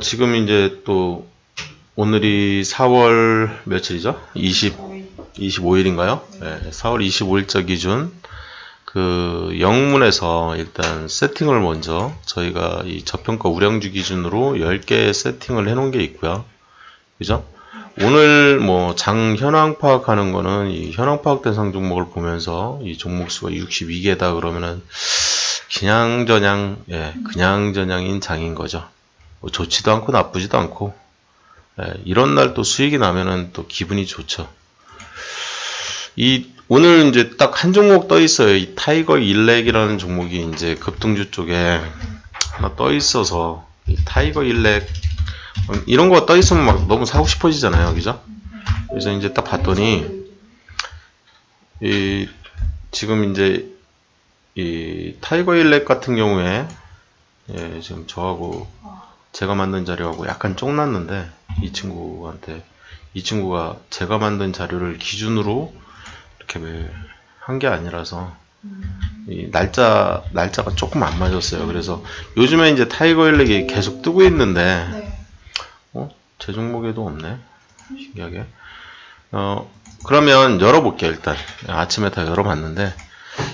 지금 이제 또 오늘이 4월 며칠이죠? 25일인가요? 네, 4월 25일자 기준 그 영문에서 일단 세팅을 먼저 저희가 이 저평가 우량주 기준으로 10개 세팅을 해 놓은 게 있고요. 그죠? 오늘 뭐 장 현황 파악하는 거는 이 현황 파악 대상 종목을 보면서 이 종목 수가 62개다 그러면은 그냥저냥인 장인 거죠. 뭐 좋지도 않고 나쁘지도 않고, 이런 날 또 수익이 나면은 또 기분이 좋죠. 오늘 이제 딱 한 종목 떠 있어요. 이 타이거 일렉이라는 종목이 이제 급등주 쪽에 하나 떠 있어서, 이 타이거 일렉, 이런 거 떠 있으면 막 너무 사고 싶어지잖아요. 그죠? 그래서 이제 딱 봤더니, 지금 이제, 이 타이거 일렉 같은 경우에, 지금 저하고 제가 만든 자료하고 약간 쫑났는데, 이 친구가 제가 만든 자료를 기준으로 이렇게 한 게 아니라서, 이 날짜가 조금 안 맞았어요. 그래서 요즘에 이제 타이거 일렉이 계속 뜨고 있는데, 제 종목에도 없네. 신기하게. 그러면 열어볼게요, 일단. 아침에 다 열어봤는데,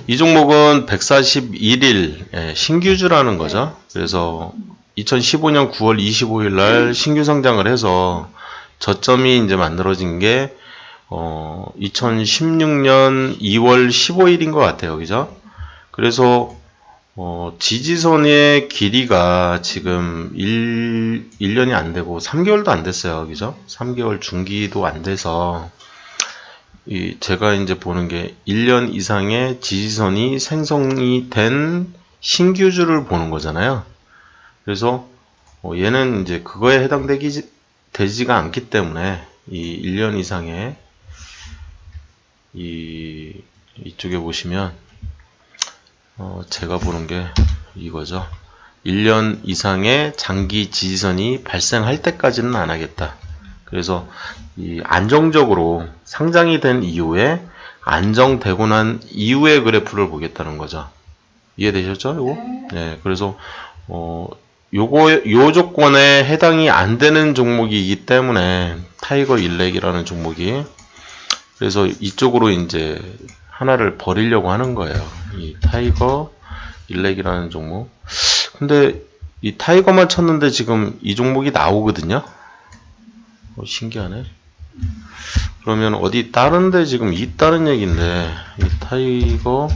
이 종목은 141일 신규주라는 거죠. 그래서 2015년 9월 25일 날 신규 상장을 해서 저점이 이제 만들어진 게 2016년 2월 15일인 것 같아요. 그죠? 그래서 지지선의 길이가 지금 1년이 안 되고 3개월도 안 됐어요. 그죠? 3개월 중기도 안 돼서 제가 이제 보는 게 1년 이상의 지지선이 생성이 된 신규주를 보는 거잖아요. 그래서 얘는 이제 그거에 되지가 않기 때문에 이 1년 이상의 이쪽에 보시면 제가 보는 게 이거죠. 1년 이상의 장기 지지선이 발생할 때까지는 안 하겠다. 그래서 안정적으로 상장이 된 이후에 안정되고 난 이후의 그래프를 보겠다는 거죠. 이해되셨죠? 이거? 네. 그래서 요 조건에 해당이 안 되는 종목이기 때문에 타이거 일렉이라는 종목이, 그래서 이쪽으로 이제 하나를 버리려고 하는 거예요. 이 타이거 일렉이라는 종목. 근데 이 타이거만 쳤는데 지금 이 종목이 나오거든요. 신기하네. 그러면 어디 다른데 지금 있다는 얘기인데, 이 타이거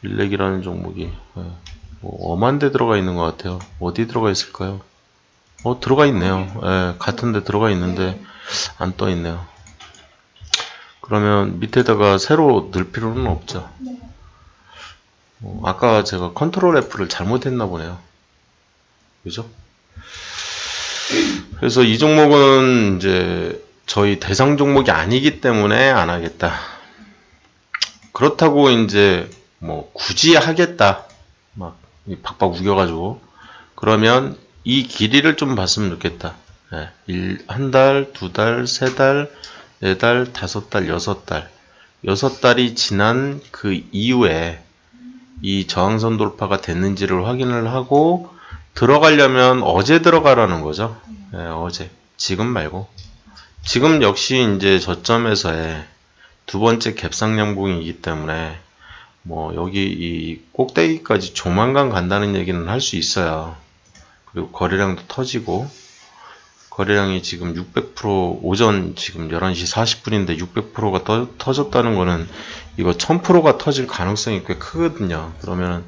일렉이라는 종목이 엄한 데 들어가 있는 것 같아요. 어디 들어가 있을까요? 들어가 있네요. 같은 데 들어가 있는데 안 떠 있네요. 그러면 밑에다가 새로 넣을 필요는 없죠. 아까 제가 컨트롤 F를 잘못했나 보네요. 그죠? 그래서 이 종목은 이제 저희 대상 종목이 아니기 때문에 안 하겠다. 그렇다고 이제 뭐 굳이 하겠다, 막 박박 우겨가지고, 그러면 이 길이를 좀 봤으면 좋겠다. 한 달, 두 달, 세 달, 네 달, 다섯 달, 여섯 달. 6달이 지난 그 이후에 이 저항선 돌파가 됐는지를 확인을 하고 들어가려면 어제 들어가라는 거죠. 어제. 지금 말고. 지금 역시 이제 저점에서의 두 번째 갭상량봉이기 때문에 뭐 여기 이 꼭대기까지 조만간 간다는 얘기는 할 수 있어요. 그리고 거래량도 터지고, 거래량이 지금 600%, 오전 지금 11시 40분인데 600%가 터졌다는 거는 이거 1000%가 터질 가능성이 꽤 크거든요. 그러면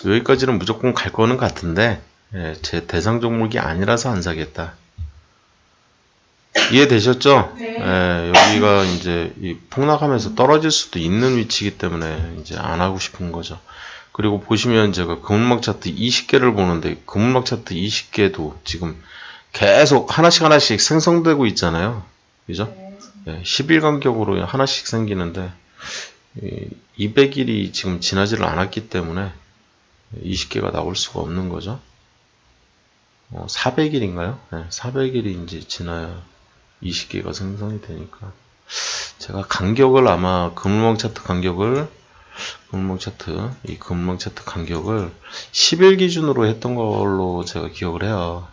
여기까지는 무조건 갈 거는 같은데, 제 대상 종목이 아니라서 안 사겠다. 이해되셨죠? 네. 여기가 이제 폭락하면서 떨어질 수도 있는 위치이기 때문에 이제 안 하고 싶은 거죠. 그리고 보시면 제가 금운막 차트 20개를 보는데, 금운막 차트 20개도 지금 계속 하나씩 생성되고 있잖아요. 그죠? 10일 간격으로 하나씩 생기는데, 200일이 지금 지나지를 않았기 때문에 20개가 나올 수가 없는 거죠. 400일인가요? 400일이 이제 지나야 20개가 생성이 되니까, 제가 간격을 아마 금운막 차트 간격을 이 금운막 차트 간격을 10일 기준으로 했던 걸로 제가 기억을 해요.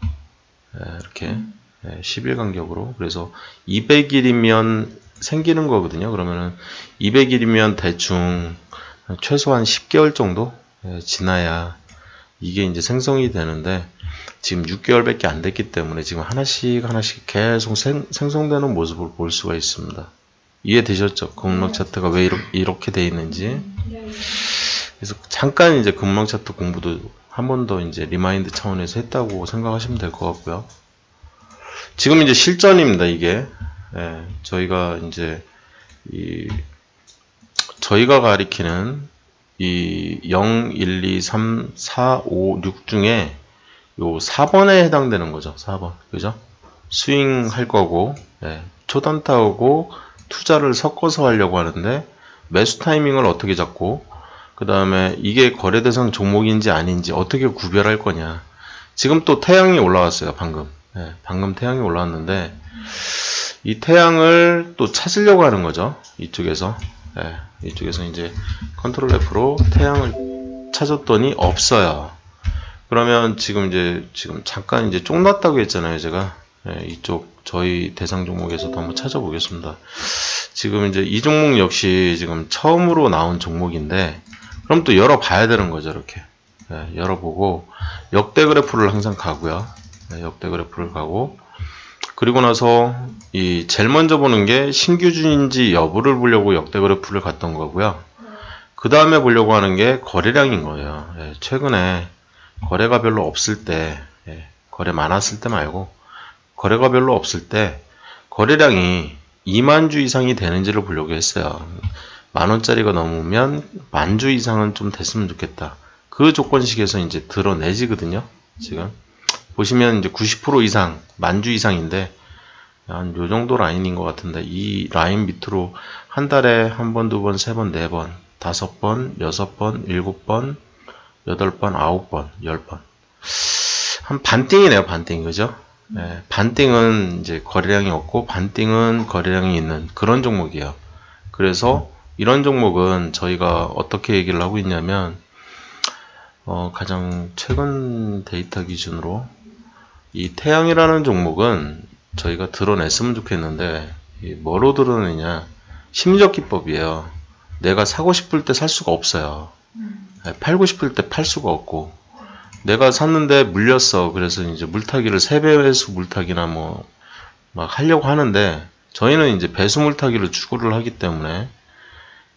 이렇게 10일 간격으로. 그래서 200일이면 생기는 거거든요. 그러면은 200일이면 대충 최소한 10개월 정도 지나야 이게 이제 생성이 되는데, 지금 6개월밖에 안 됐기 때문에 지금 하나씩 계속 생성되는 모습을 볼 수가 있습니다. 이해되셨죠? 금융 차트가 왜 이렇게 돼 있는지. 그래서 잠깐 이제 금융 차트 공부도 한 번 더 이제 리마인드 차원에서 했다고 생각하시면 될 것 같고요. 지금 이제 실전입니다, 이게. 저희가 이제 저희가 가리키는 이 0, 1, 2, 3, 4, 5, 6 중에 요 4번에 해당되는 거죠. 4번. 그죠? 스윙 할 거고, 초단타하고 투자를 섞어서 하려고 하는데, 매수 타이밍을 어떻게 잡고, 그 다음에 이게 거래 대상 종목인지 아닌지 어떻게 구별할 거냐. 지금 또 태양이 올라왔어요, 방금. 방금 태양이 올라왔는데, 이 태양을 또 찾으려고 하는 거죠. 이쪽에서. 이쪽에서 이제 컨트롤 F로 태양을 찾았더니 없어요. 그러면 지금 잠깐 이제 쫑났다고 했잖아요, 제가. 이쪽 저희 대상 종목에서도 한번 찾아보겠습니다. 지금 이제 이 종목 역시 지금 처음으로 나온 종목인데, 그럼 또 열어봐야 되는 거죠, 이렇게. 열어보고 역대 그래프를 항상 가고요. 역대 그래프를 가고, 그리고 나서 이 제일 먼저 보는 게 신규준인지 여부를 보려고 역대 그래프를 갔던 거고요. 그 다음에 보려고 하는 게 거래량인 거예요. 최근에 거래가 별로 없을 때, 거래 많았을 때 말고 거래가 별로 없을 때 거래량이 2만 주 이상이 되는지를 보려고 했어요. 만원짜리가 넘으면 만 주 이상은 좀 됐으면 좋겠다. 그 조건식에서 이제 드러내지거든요. 지금 보시면 이제 90% 이상, 만 주 이상인데 한 요 정도 라인인 것 같은데, 이 라인 밑으로 한 달에 한 번, 두 번, 세 번, 네 번, 5번, 6번, 7번, 8번, 9번, 10번. 한 반띵이네요, 반띵. 그죠? 반띵은 이제 거래량이 없고, 반띵은 거래량이 있는 그런 종목이에요. 그래서 이런 종목은 저희가 어떻게 얘기를 하고 있냐면, 가장 최근 데이터 기준으로 이 태양이라는 종목은 저희가 드러냈으면 좋겠는데, 뭐로 드러내냐? 심리적 기법이에요. 내가 사고 싶을 때 살 수가 없어요. 팔고 싶을 때 팔 수가 없고, 내가 샀는데 물렸어. 그래서 이제 물타기를 3배수 물타기나 뭐 막 하려고 하는데, 저희는 이제 배수 물타기를 추구를 하기 때문에,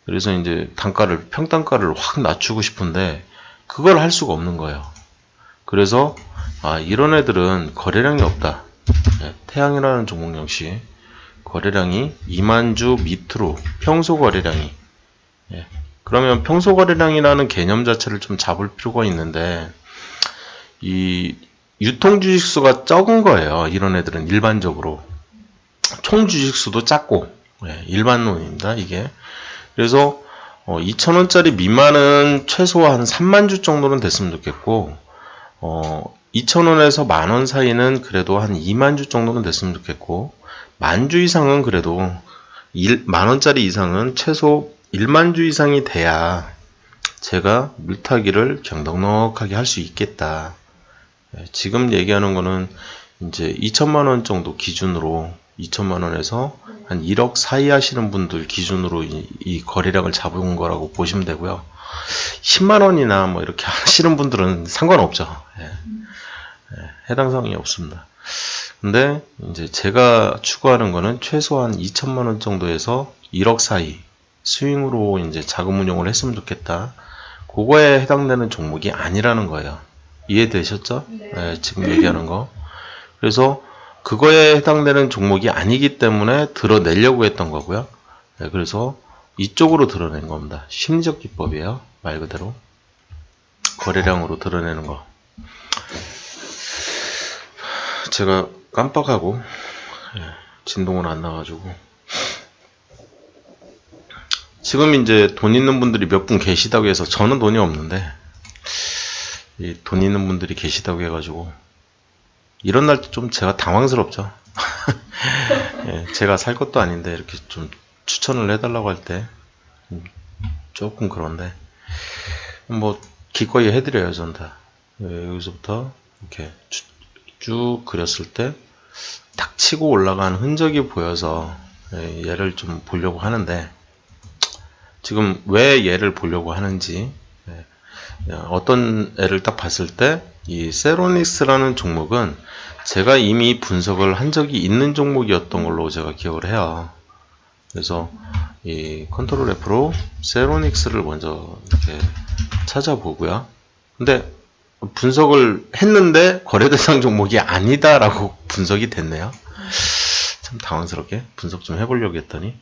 그래서 이제 단가를, 평단가를 확 낮추고 싶은데 그걸 할 수가 없는 거예요. 그래서 이런 애들은 거래량이 없다. 태양이라는 종목 역시 거래량이 2만 주 밑으로, 평소 거래량이. 그러면 평소 거래량이라는 개념 자체를 좀 잡을 필요가 있는데, 이 유통 주식수가 적은 거예요. 이런 애들은 일반적으로 총 주식수도 작고, 일반론입니다, 이게. 그래서 2,000원짜리 미만은 최소한 3만 주 정도는 됐으면 좋겠고, 2,000원에서 만원 사이는 그래도 한 2만 주 정도는 됐으면 좋겠고, 만 주 이상은 그래도 만원짜리 이상은 최소 1만 주 이상이 돼야 제가 물타기를 경넉넉하게 할 수 있겠다. 지금 얘기하는 거는 이제 2천만원 정도 기준으로, 2천만원에서 한 1억 사이 하시는 분들 기준으로 이 거래량을 잡은 거라고 보시면 되고요. 10만원이나 뭐 이렇게 하시는 분들은 상관없죠. 해당 사항이 없습니다. 근데 이제 제가 추구하는 거는 최소한 2천만원 정도에서 1억 사이 스윙으로 이제 자금 운용을 했으면 좋겠다. 그거에 해당되는 종목이 아니라는 거예요. 이해되셨죠? 지금 얘기하는 거. 그래서 그거에 해당되는 종목이 아니기 때문에 드러내려고 했던 거고요. 그래서 이쪽으로 드러낸 겁니다. 심리적 기법이에요. 말 그대로. 거래량으로 드러내는 거. 제가 깜빡하고 진동은 안 나가지고, 지금 이제 돈 있는 분들이 몇 분 계시다고 해서, 저는 돈이 없는데 돈 있는 분들이 계시다고 해가지고 이런 날 좀 제가 당황스럽죠. 제가 살 것도 아닌데 이렇게 좀 추천을 해달라고 할 때 조금 그런데, 뭐 기꺼이 해드려요, 전 다. 여기서부터 이렇게 쭉 그렸을 때 탁 치고 올라가는 흔적이 보여서 얘를 좀 보려고 하는데, 지금 왜 얘를 보려고 하는지, 어떤 애를 딱 봤을 때 이 세로닉스라는 종목은 제가 이미 분석을 한 적이 있는 종목이었던 걸로 제가 기억을 해요. 그래서 이 컨트롤 F로 세로닉스를 먼저 이렇게 찾아보고요. 근데 분석을 했는데 거래대상 종목이 아니다라고 분석이 됐네요. 참 당황스럽게 분석 좀 해보려고 했더니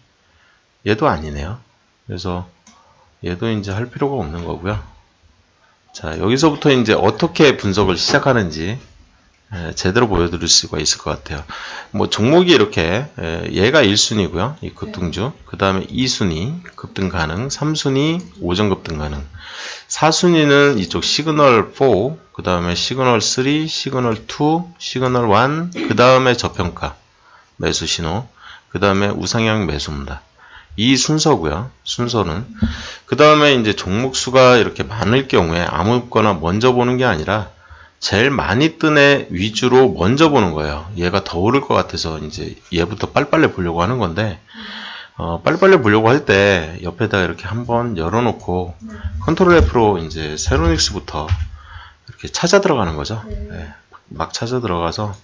얘도 아니네요. 그래서 얘도 이제 할 필요가 없는 거고요. 자, 여기서부터 이제 어떻게 분석을 시작하는지 제대로 보여드릴 수가 있을 것 같아요. 뭐 종목이 이렇게 얘가 1순위고요. 이 급등주. 그 다음에 2순위 급등 가능, 3순위 오전 급등 가능, 4순위는 이쪽 시그널 4, 그 다음에 시그널 3, 시그널 2, 시그널 1, 그 다음에 저평가 매수 신호, 그 다음에 우상향 매수입니다. 이 순서고요. 순서는 그 다음에 이제 종목 수가 이렇게 많을 경우에 아무거나 먼저 보는 게 아니라 제일 많이 뜬 애 위주로 먼저 보는 거예요. 얘가 더 오를 것 같아서 이제 얘부터 빨리빨리 보려고 하는 건데, 빨리빨리 보려고 할 때 옆에다가 이렇게 한번 열어놓고 컨트롤 F로 이제 세로닉스부터 이렇게 찾아 들어가는 거죠. 네, 막 찾아 들어가서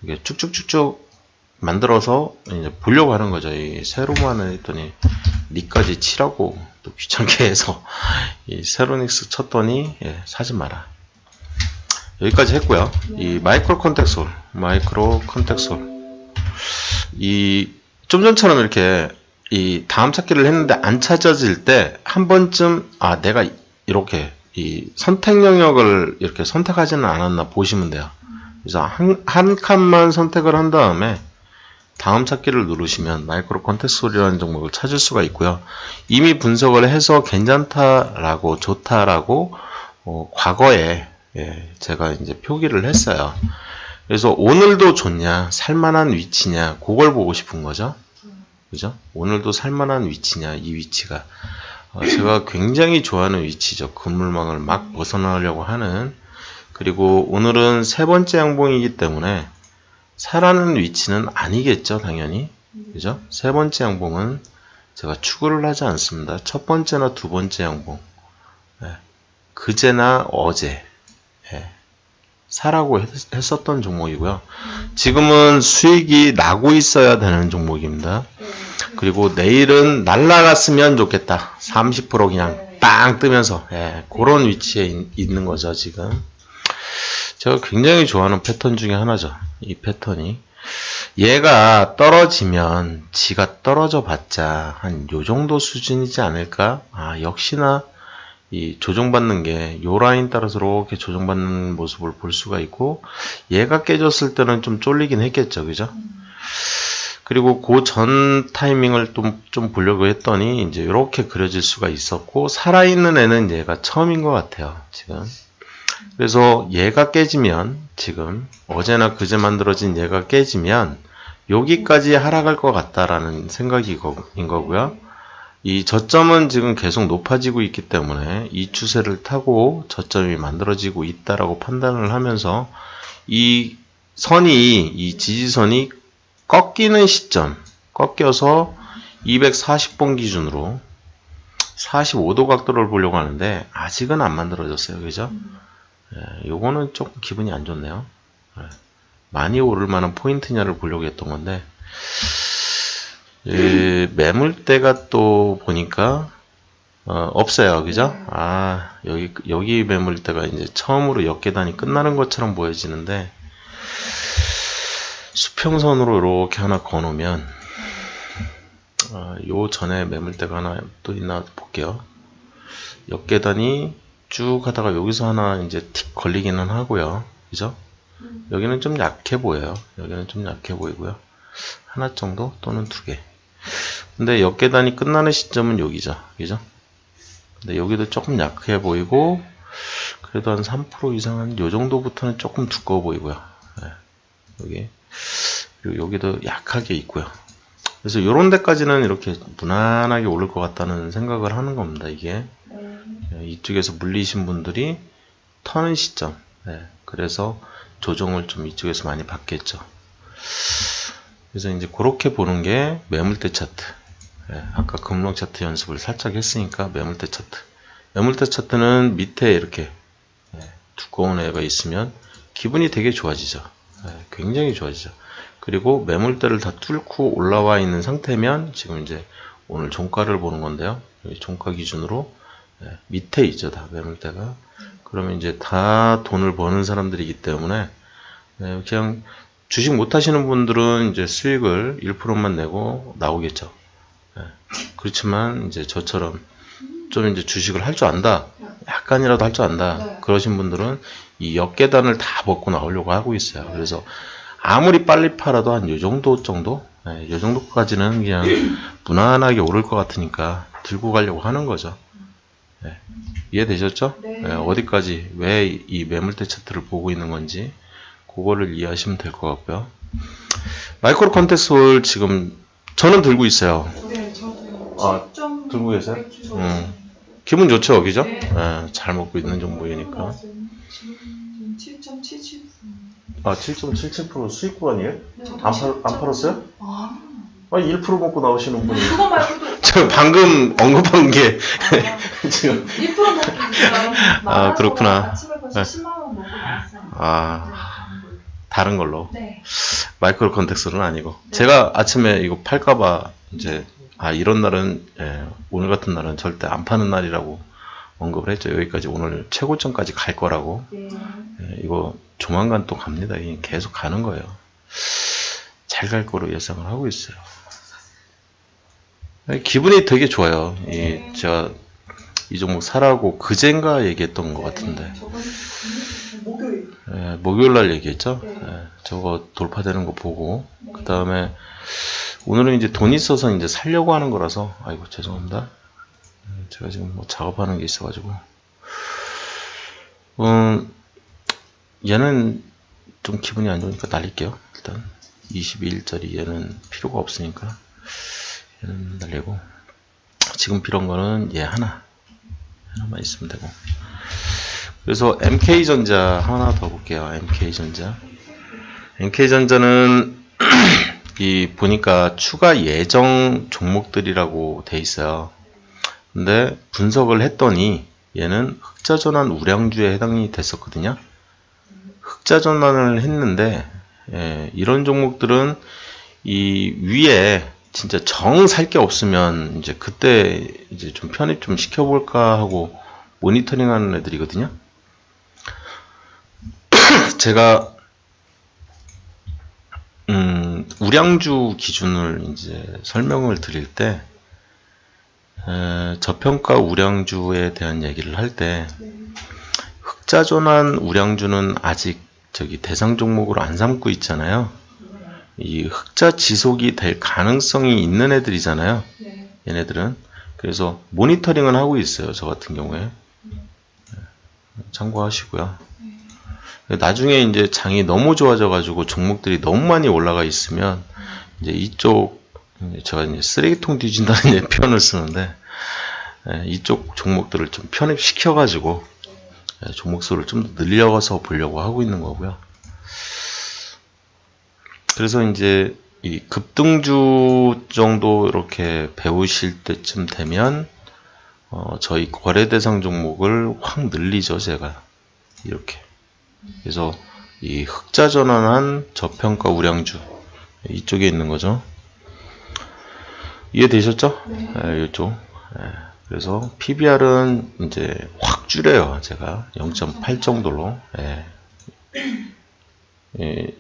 이게 쭉쭉쭉쭉 만들어서 이제 보려고 하는 거죠. 이 세로만 했더니 니까지 치라고 또 귀찮게 해서 이 세로닉스 쳤더니 사지 마라. 여기까지 했고요. 이 마이크로 컨텍솔, 이 좀 전처럼 이렇게 이 다음 찾기를 했는데 안 찾아질 때 한 번쯤 내가 이렇게 이 선택 영역을 이렇게 선택하지는 않았나 보시면 돼요. 그래서 한 칸만 선택을 한 다음에 다음 찾기를 누르시면 마이크로 컨텍솔이라는 종목을 찾을 수가 있고요. 이미 분석을 해서 괜찮다라고 좋다라고 과거에 제가 이제 표기를 했어요. 그래서 오늘도 좋냐, 살만한 위치냐, 그걸 보고 싶은 거죠. 그죠? 오늘도 살만한 위치냐, 이 위치가 제가 굉장히 좋아하는 위치죠. 그물망을 막 벗어나려고 하는. 그리고 오늘은 세 번째 양봉이기 때문에 사라는 위치는 아니겠죠, 당연히. 그죠? 세 번째 양봉은 제가 추구를 하지 않습니다. 첫 번째나 두 번째 양봉, 그제나 어제 사라고 했었던 종목이고요. 지금은 수익이 나고 있어야 되는 종목입니다. 그리고 내일은 날라갔으면 좋겠다. 30% 그냥 빵 뜨면서 그런 위치에 있는 거죠, 지금. 제가 굉장히 좋아하는 패턴 중에 하나죠. 이 패턴이. 얘가 떨어지면 지가 떨어져 봤자 한 요 정도 수준이지 않을까? 역시나 이 조정받는 게 요 라인 따라서 이렇게 조정받는 모습을 볼 수가 있고, 얘가 깨졌을 때는 좀 쫄리긴 했겠죠. 그죠? 그리고 그 전 타이밍을 좀 보려고 했더니 이제 이렇게 그려질 수가 있었고, 살아있는 애는 얘가 처음인 것 같아요. 지금. 그래서 얘가 깨지면, 지금 어제나 그제 만들어진 얘가 깨지면 여기까지 하락할 것 같다라는 생각인 거고요. 이 저점은 지금 계속 높아지고 있기 때문에 이 추세를 타고 저점이 만들어지고 있다라고 판단을 하면서 이 지지선이 꺾이는 시점, 꺾여서 240번 기준으로 45도 각도를 보려고 하는데 아직은 안 만들어졌어요. 그죠? 요거는 조금 기분이 안 좋네요. 많이 오를 만한 포인트냐를 보려고 했던 건데, 매물대가 또 보니까 없어요. 그죠? 여기 매물대가 이제 처음으로 역계단이 끝나는 것처럼 보여지는데, 수평선으로 이렇게 하나 거놓으면 요 전에 매물대가 하나 또 있나 볼게요. 역계단이 쭉 하다가 여기서 하나 이제 틱 걸리기는 하고요. 그죠? 여기는 좀 약해 보여요. 여기는 좀 약해 보이고요. 하나 정도 또는 두 개. 근데 역계단이 끝나는 시점은 여기죠. 그죠? 근데 여기도 조금 약해 보이고, 그래도 한 3% 이상은 요 정도부터는 조금 두꺼워 보이고요. 여기. 그리고 여기도 약하게 있고요. 그래서 요런 데까지는 이렇게 무난하게 오를 것 같다는 생각을 하는 겁니다. 이게. 이쪽에서 물리신 분들이 터는 시점, 그래서 조정을 좀 이쪽에서 많이 받겠죠. 그래서 이제 그렇게 보는 게 매물대 차트. 아까 금융 차트 연습을 살짝 했으니까 매물대 차트. 매물대 차트는 밑에 이렇게 두꺼운 애가 있으면 기분이 되게 좋아지죠. 굉장히 좋아지죠. 그리고 매물대를 다 뚫고 올라와 있는 상태면 지금 이제 오늘 종가를 보는 건데요. 여기 종가 기준으로 밑에 있죠. 다 매물대가. 그러면 이제 다 돈을 버는 사람들이기 때문에 그냥 주식 못 하시는 분들은 이제 수익을 1%만 내고 나오겠죠. 그렇지만 이제 저처럼 좀 이제 주식을 할 줄 안다. 약간이라도 할 줄 안다. 그러신 분들은 이 역계단을 다 먹고 나오려고 하고 있어요. 그래서 아무리 빨리 팔아도 한 요 정도 정도? 요 정도까지는 그냥 무난하게 오를 것 같으니까 들고 가려고 하는 거죠. 이해되셨죠? 어디까지, 왜 이 매물대 차트를 보고 있는 건지 그거를 이해하시면 될 것 같고요. 마이크로 컨텍스트 홀 지금 저는 들고 있어요. 네, 저도요. 들고 계세요? 기분 좋죠, 그죠? 잘 먹고 있는 종목이니까. 지금 7.77%. 7.77% 수익 구간이에요? 네, 안 팔았어요? 1% 먹고 나오시는 분이. 그거 말고도. 저 방금 언급한 게 지금. 1% 먹고 있어요. 그렇구나. 아침에 벌써 10만 원 먹고 나왔어요. 다른 걸로. 네. 마이크로 컨텍스트는 아니고. 제가 아침에 이거 팔까봐 이제 이런 날은 오늘 같은 날은 절대 안 파는 날이라고 언급을 했죠. 여기까지 오늘 최고점까지 갈 거라고. 이거 조만간 또 갑니다. 계속 가는 거예요. 잘 갈 거로 예상을 하고 있어요. 기분이 되게 좋아요. 제가 이 종목 사라고 그젠가 얘기했던 것 같은데. 목요일. 목요일 날 얘기했죠. 저거 돌파되는 거 보고 그 다음에 오늘은 이제 돈 있어서 이제 살려고 하는 거라서 아이고 죄송합니다. 제가 지금 뭐 작업하는 게 있어가지고 얘는 좀 기분이 안 좋으니까 날릴게요. 일단 22일짜리 얘는 필요가 없으니까 얘는 날리고 지금 필요한 거는 얘 하나만 있으면 되고. 그래서 MK전자 하나 더 볼게요. MK전자는 보니까 추가 예정 종목들이라고 돼 있어요. 근데 분석을 했더니 얘는 흑자전환 우량주에 해당이 됐었거든요. 흑자전환을 했는데 이런 종목들은 이 위에 진짜 정 살 게 없으면 이제 그때 이제 좀 편입 좀 시켜볼까 하고 모니터링 하는 애들이거든요. 제가 우량주 기준을 이제 설명을 드릴 때 저평가 우량주에 대한 얘기를 할 때 흑자전환 우량주는 아직 대상 종목으로 안 삼고 있잖아요. 이 흑자 지속이 될 가능성이 있는 애들이잖아요. 얘네들은. 그래서 모니터링은 하고 있어요. 저 같은 경우에. 참고하시고요. 나중에 이제 장이 너무 좋아져가지고 종목들이 너무 많이 올라가 있으면 이제 이쪽 제가 이제 쓰레기통 뒤진다는 표현을 쓰는데 이쪽 종목들을 좀 편입시켜가지고 종목 수를 좀 더 늘려서 보려고 하고 있는 거고요. 그래서 이제 이 급등주 정도 이렇게 배우실 때쯤 되면 저희 거래 대상 종목을 확 늘리죠, 제가 이렇게. 그래서 이 흑자 전환한 저평가 우량주 이쪽에 있는 거죠. 이해되셨죠? 이쪽. 그래서 PBR은 이제 확 줄여요, 제가 0.8 정도로.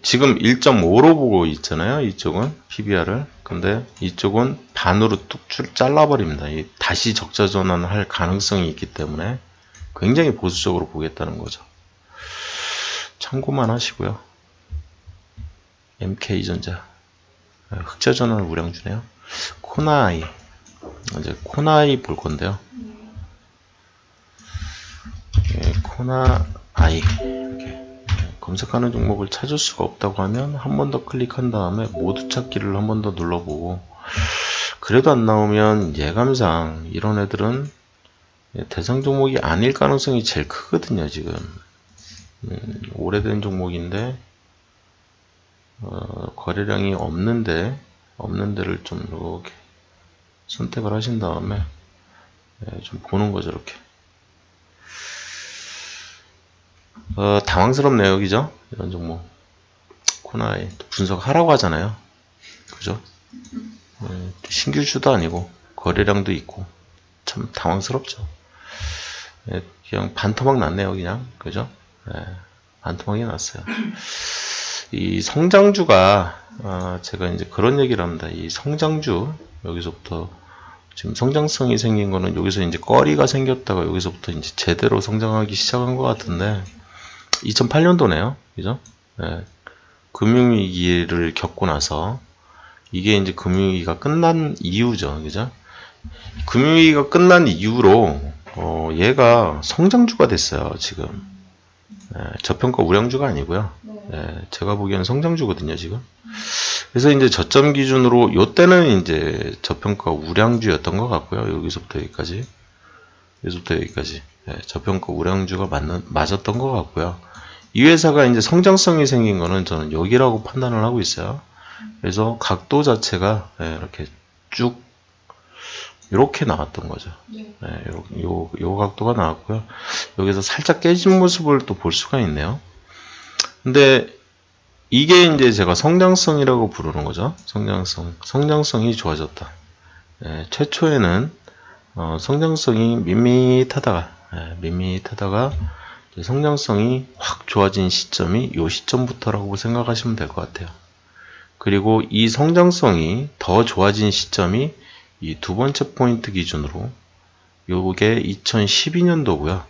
지금 1.5로 보고 있잖아요, 이쪽은 PBR을. 근데 이쪽은 반으로 뚝 잘라버립니다. 다시 적자 전환을 할 가능성이 있기 때문에 굉장히 보수적으로 보겠다는 거죠. 참고만 하시고요. MK전자 흑자 전환 우량주네요. 코나이 이제 코나이 볼 건데요. 코나이 이렇게 검색하는 종목을 찾을 수가 없다고 하면 한 번 더 클릭한 다음에 모두 찾기를 한 번 더 눌러보고 그래도 안 나오면 예감상 이런 애들은 대상 종목이 아닐 가능성이 제일 크거든요, 지금. 오래된 종목인데, 거래량이 없는 데를 좀 이렇게 선택을 하신 다음에, 좀 보는 거죠, 이렇게. 당황스럽네요, 그죠? 이런 종목. 코나에 분석하라고 하잖아요. 그죠? 신규주도 아니고, 거래량도 있고, 참 당황스럽죠. 그냥 반토막 났네요, 그냥. 그죠? 반토막이 났어요. 이 성장주가, 제가 이제 그런 얘기를 합니다. 이 성장주, 여기서부터, 지금 성장성이 생긴 거는 여기서 이제 꺼리가 생겼다가 여기서부터 이제 제대로 성장하기 시작한 것 같은데, 2008년도네요. 그죠? 금융위기를 겪고 나서, 이게 이제 금융위기가 끝난 이유죠. 그죠? 금융위기가 끝난 이후로, 얘가 성장주가 됐어요, 지금. 저평가 우량주가 아니고요. 제가 보기에는 성장주거든요, 지금. 그래서 이제 저점 기준으로, 요때는 이제 저평가 우량주였던 것 같고요. 여기서부터 여기까지. 저평가 우량주가 맞았던 것 같고요. 이 회사가 이제 성장성이 생긴 거는 저는 여기라고 판단을 하고 있어요. 그래서 각도 자체가 이렇게 쭉 이렇게 나왔던 거죠. 요 각도가 나왔고요. 여기서 살짝 깨진 모습을 또 볼 수가 있네요. 근데 이게 이제 제가 성장성이라고 부르는 거죠. 성장성이 좋아졌다. 최초에는 성장성이 밋밋하다가 성장성이 확 좋아진 시점이 요 시점부터라고 생각하시면 될 것 같아요. 그리고 이 성장성이 더 좋아진 시점이 이 두 번째 포인트 기준으로 요게 2012년도고요.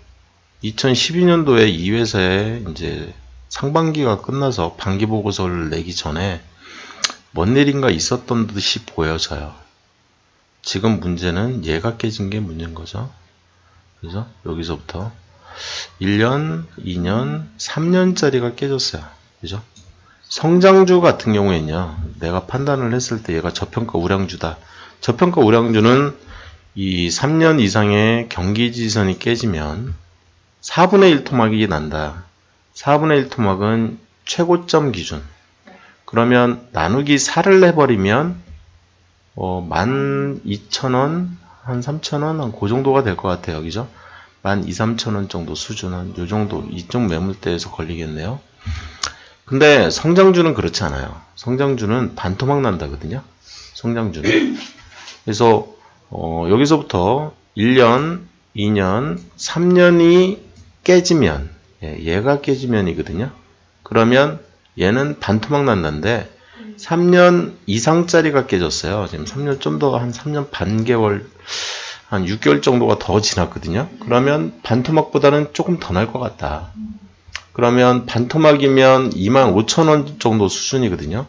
2012년도에 이 회사에 이제 상반기가 끝나서 반기 보고서를 내기 전에 뭔 일인가 있었던 듯이 보여져요. 지금 문제는 얘가 깨진 게 문제인 거죠. 그래서 여기서부터 1년, 2년, 3년짜리가 깨졌어요. 그죠? 성장주 같은 경우에는요, 내가 판단을 했을 때 얘가 저평가 우량주다. 저평가 우량주는 이 3년 이상의 경기지선이 깨지면 4분의 1 토막이 난다. 4분의 1 토막은 최고점 기준. 그러면 나누기 4를 해버리면 12,000원, 한 3,000원, 한 그 정도가 될 것 같아요. 그죠? 12,000~13,000원 정도 수준, 한 요 정도, 이쪽 매물대에서 걸리겠네요. 근데 성장주는 그렇지 않아요. 성장주는 반토막 난다거든요. 성장주는. 그래서 여기서부터 1년, 2년, 3년이 깨지면, 얘가 깨지면이거든요. 그러면 얘는 반토막 난다는데 3년 이상짜리가 깨졌어요. 지금 3년 좀 더, 한 3년 반 개월, 한 6개월 정도가 더 지났거든요. 그러면 반토막보다는 조금 더 날 것 같다. 그러면 반토막이면 25,000원 정도 수준이거든요.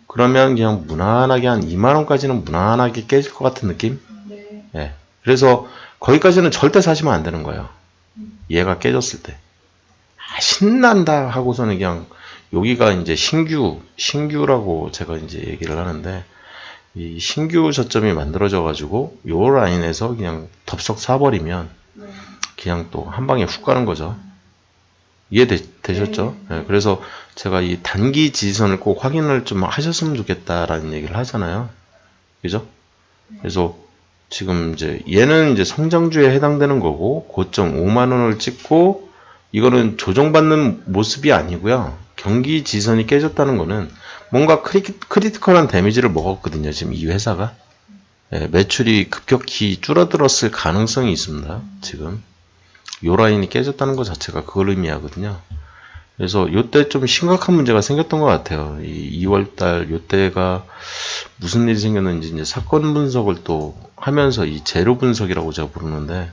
그러면 그냥 무난하게 한 2만원까지는 무난하게 깨질 것 같은 느낌? 그래서 거기까지는 절대 사시면 안 되는 거예요. 얘가 깨졌을 때. 신난다 하고서는 그냥 여기가 이제 신규라고 제가 이제 얘기를 하는데, 이 신규 저점이 만들어져 가지고 요 라인에서 그냥 덥석 사버리면 그냥 또 한 방에 훅 가는 거죠. 이해되셨죠? 그래서 제가 이 단기 지지선을 꼭 확인을 좀 하셨으면 좋겠다라는 얘기를 하잖아요. 그죠? 그래서 지금 이제 얘는 이제 성장주에 해당되는 거고, 고점 5만원을 찍고, 이거는 조정받는 모습이 아니고요. 경기 지지선이 깨졌다는 거는 뭔가 크리티컬한 데미지를 먹었거든요. 지금 이 회사가. 매출이 급격히 줄어들었을 가능성이 있습니다. 지금. 요 라인이 깨졌다는 것 자체가 그걸 의미하거든요. 그래서 요때 좀 심각한 문제가 생겼던 것 같아요. 이 2월달 요때가 무슨 일이 생겼는지 이제 사건 분석을 또 하면서 이 재료 분석이라고 제가 부르는데,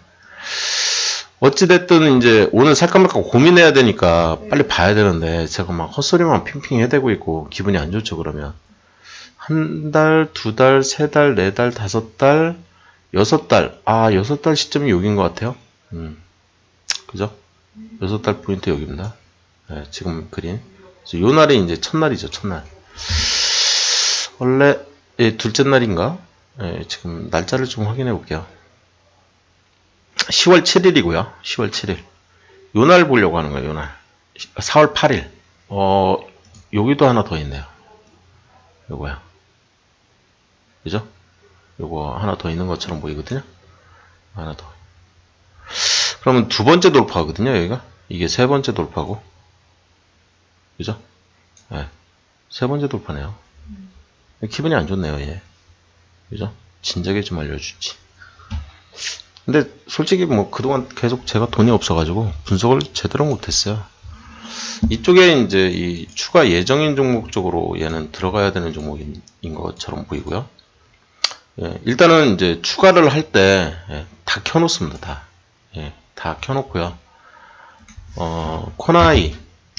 어찌됐든 이제 오늘 살까 말까 고민해야 되니까 빨리 봐야 되는데, 제가 막 헛소리만 핑핑 해대고 있고 기분이 안 좋죠. 그러면 한 달, 두 달, 세 달, 네 달, 다섯 달, 6달. 6달 시점이 여기인 것 같아요. 그죠? 6달 포인트 여기입니다. 지금 그린. 그래서 요 날이 이제 첫날이죠, 첫날. 원래, 둘째 날인가? 지금 날짜를 좀 확인해 볼게요. 10월 7일이고요. 10월 7일. 요 날 보려고 하는 거예요, 요 날. 4월 8일. 여기도 하나 더 있네요. 요거야. 그죠? 요거 하나 더 있는 것처럼 보이거든요. 하나 더. 그러면 두 번째 돌파거든요, 여기가. 이게 세 번째 돌파고. 그죠? 네. 세 번째 돌파네요. 기분이 안 좋네요, 얘. 그죠? 진작에 좀 알려주지. 근데 솔직히 뭐 그동안 계속 제가 돈이 없어가지고 분석을 제대로 못했어요. 이쪽에 이제 이 추가 예정인 종목 쪽으로 얘는 들어가야 되는 종목인 것처럼 보이고요. 예, 일단은 이제 추가를 할 때 다 켜놓습니다. 다. 예, 다 켜놓고요.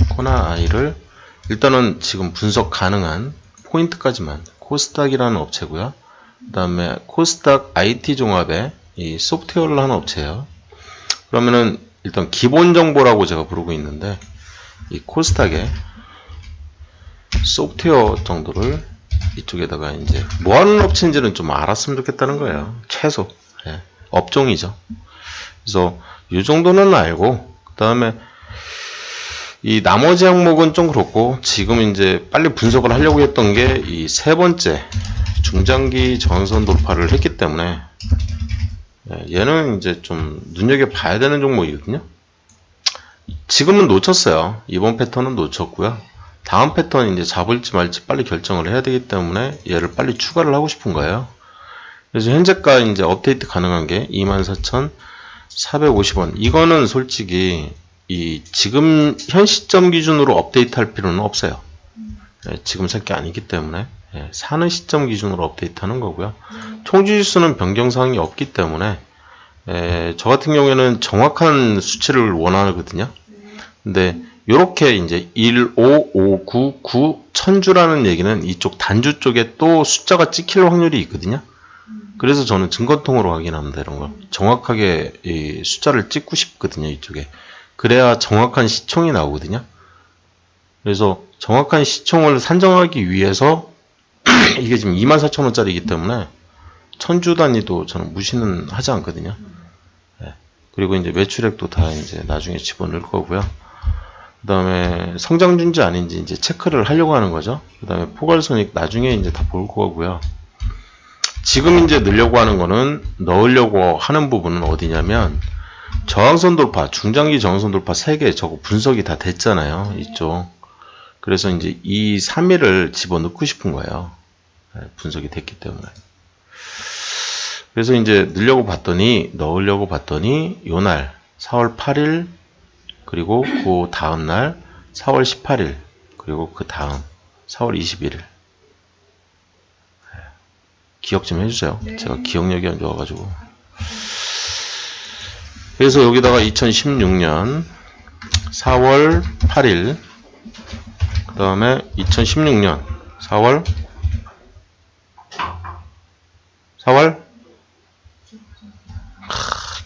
코나아이를 일단은 지금 분석 가능한 포인트까지만 코스닥이라는 업체고요. 그 다음에 코스닥 IT 종합에 이 소프트웨어를 하는 업체예요. 그러면은 일단 기본 정보라고 제가 부르고 있는데 이 코스닥의 소프트웨어 정도를 이쪽에다가 이제 뭐 하는 업체인지는 좀 알았으면 좋겠다는 거예요. 최소. 예, 업종이죠. 그래서 이 정도는 알고 그 다음에 이 나머지 항목은 좀 그렇고 지금 이제 빨리 분석을 하려고 했던 게 이 세 번째 중장기 전선 돌파를 했기 때문에 얘는 이제 좀 눈여겨봐야 되는 종목이거든요. 지금은 놓쳤어요. 이번 패턴은 놓쳤고요. 다음 패턴 이제 잡을지 말지 빨리 결정을 해야 되기 때문에 얘를 빨리 추가를 하고 싶은 거예요. 그래서 현재가 이제 업데이트 가능한 게 24,450원. 이거는 솔직히 이 지금 현 시점 기준으로 업데이트 할 필요는 없어요. 지금 살 게 아니기 때문에 사는 시점 기준으로 업데이트 하는 거고요. 총지수는 변경사항이 없기 때문에 저 같은 경우에는 정확한 수치를 원하거든요. 근데 요렇게 이제 1, 5, 5, 9, 9, 1000주라는 얘기는 이쪽 단주 쪽에 또 숫자가 찍힐 확률이 있거든요. 그래서 저는 증권통으로 확인합니다. 이런 거. 정확하게 이 숫자를 찍고 싶거든요. 이쪽에. 그래야 정확한 시총이 나오거든요. 그래서 정확한 시총을 산정하기 위해서 이게 지금 24,000원짜리이기 때문에 1000주 단위도 저는 무시는 하지 않거든요. 그리고 이제 매출액도 다 이제 나중에 집어넣을 거고요. 그 다음에 성장준지 아닌지 이제 체크를 하려고 하는 거죠. 그 다음에 포괄손익 나중에 이제 다 볼 거고요. 지금 이제 넣으려고 하는 거는, 넣으려고 하는 부분은 어디냐면, 저항선 돌파, 중장기 저항선 돌파 3개 저거 분석이 다 됐잖아요. 이쪽. 그래서 이제 이 3일을 집어넣고 싶은 거예요. 분석이 됐기 때문에. 그래서 이제 넣으려고 봤더니, 요날, 4월 8일, 그리고 그 다음날, 4월 18일, 그리고 그 다음, 4월 21일. 기억 좀 해주세요. 네. 제가 기억력이 안 좋아가지고. 그래서 여기다가 2016년 4월 8일, 그 다음에 2016년 4월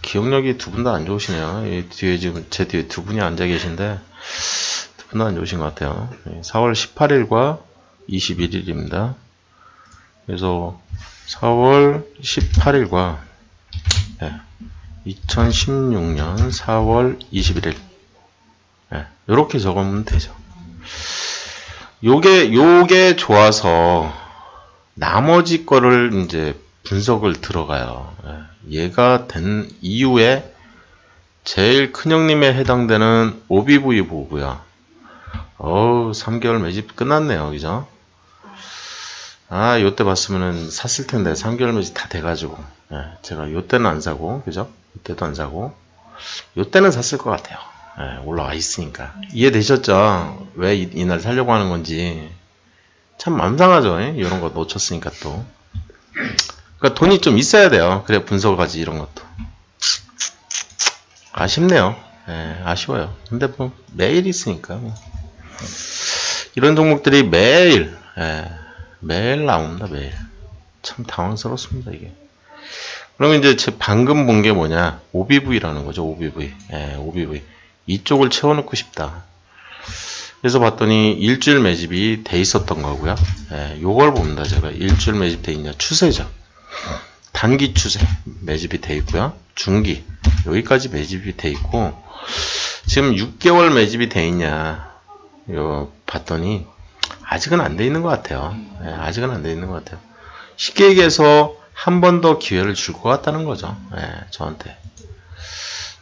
기억력이 두 분 다 안 좋으시네요. 이 뒤에 지금 제 뒤에 두 분이 앉아 계신데 두 분 다 안 좋으신 것 같아요. 4월 18일과 21일입니다. 그래서 4월 18일과 2016년 4월 21일 이렇게 적으면 되죠. 요게 좋아서 나머지 거를 이제 분석을 들어가요. 얘가 된 이후에 제일 큰 형님에 해당되는 OBV 보고요. 3개월 매집 끝났네요. 그죠? 요때 봤으면은 샀을 텐데 3개월 매집 다 돼가지고 제가 요때는 안 사고, 그죠? 요때도 안 사고 요때는 샀을 것 같아요. 올라와 있으니까. 이해되셨죠? 왜 이날 살려고 하는 건지. 참 마음 상하죠. 이런 거 놓쳤으니까 또. 그러니까 돈이 좀 있어야 돼요. 그래 분석을 가지. 이런 것도 아쉽네요. 아쉬워요. 근데 뭐 매일 있으니까 뭐. 이런 종목들이 매일 나옵니다. 매일. 참 당황스럽습니다. 이게. 그러면 이제 제 방금 본 게 뭐냐, OBV라는 거죠. OBV. OBV. 이쪽을 채워넣고 싶다. 그래서 봤더니 일주일 매집이 돼 있었던 거고요. 요걸 봅니다. 제가 일주일 매집 돼 있냐, 추세죠. 단기 추세 매집이 돼 있고요. 중기 여기까지 매집이 돼 있고, 지금 6개월 매집이 돼 있냐 요 봤더니 아직은 안 돼 있는 것 같아요. 예, 아직은 안 돼 있는 것 같아요. 쉽게 얘기해서 한 번 더 기회를 줄 것 같다는 거죠. 예, 저한테.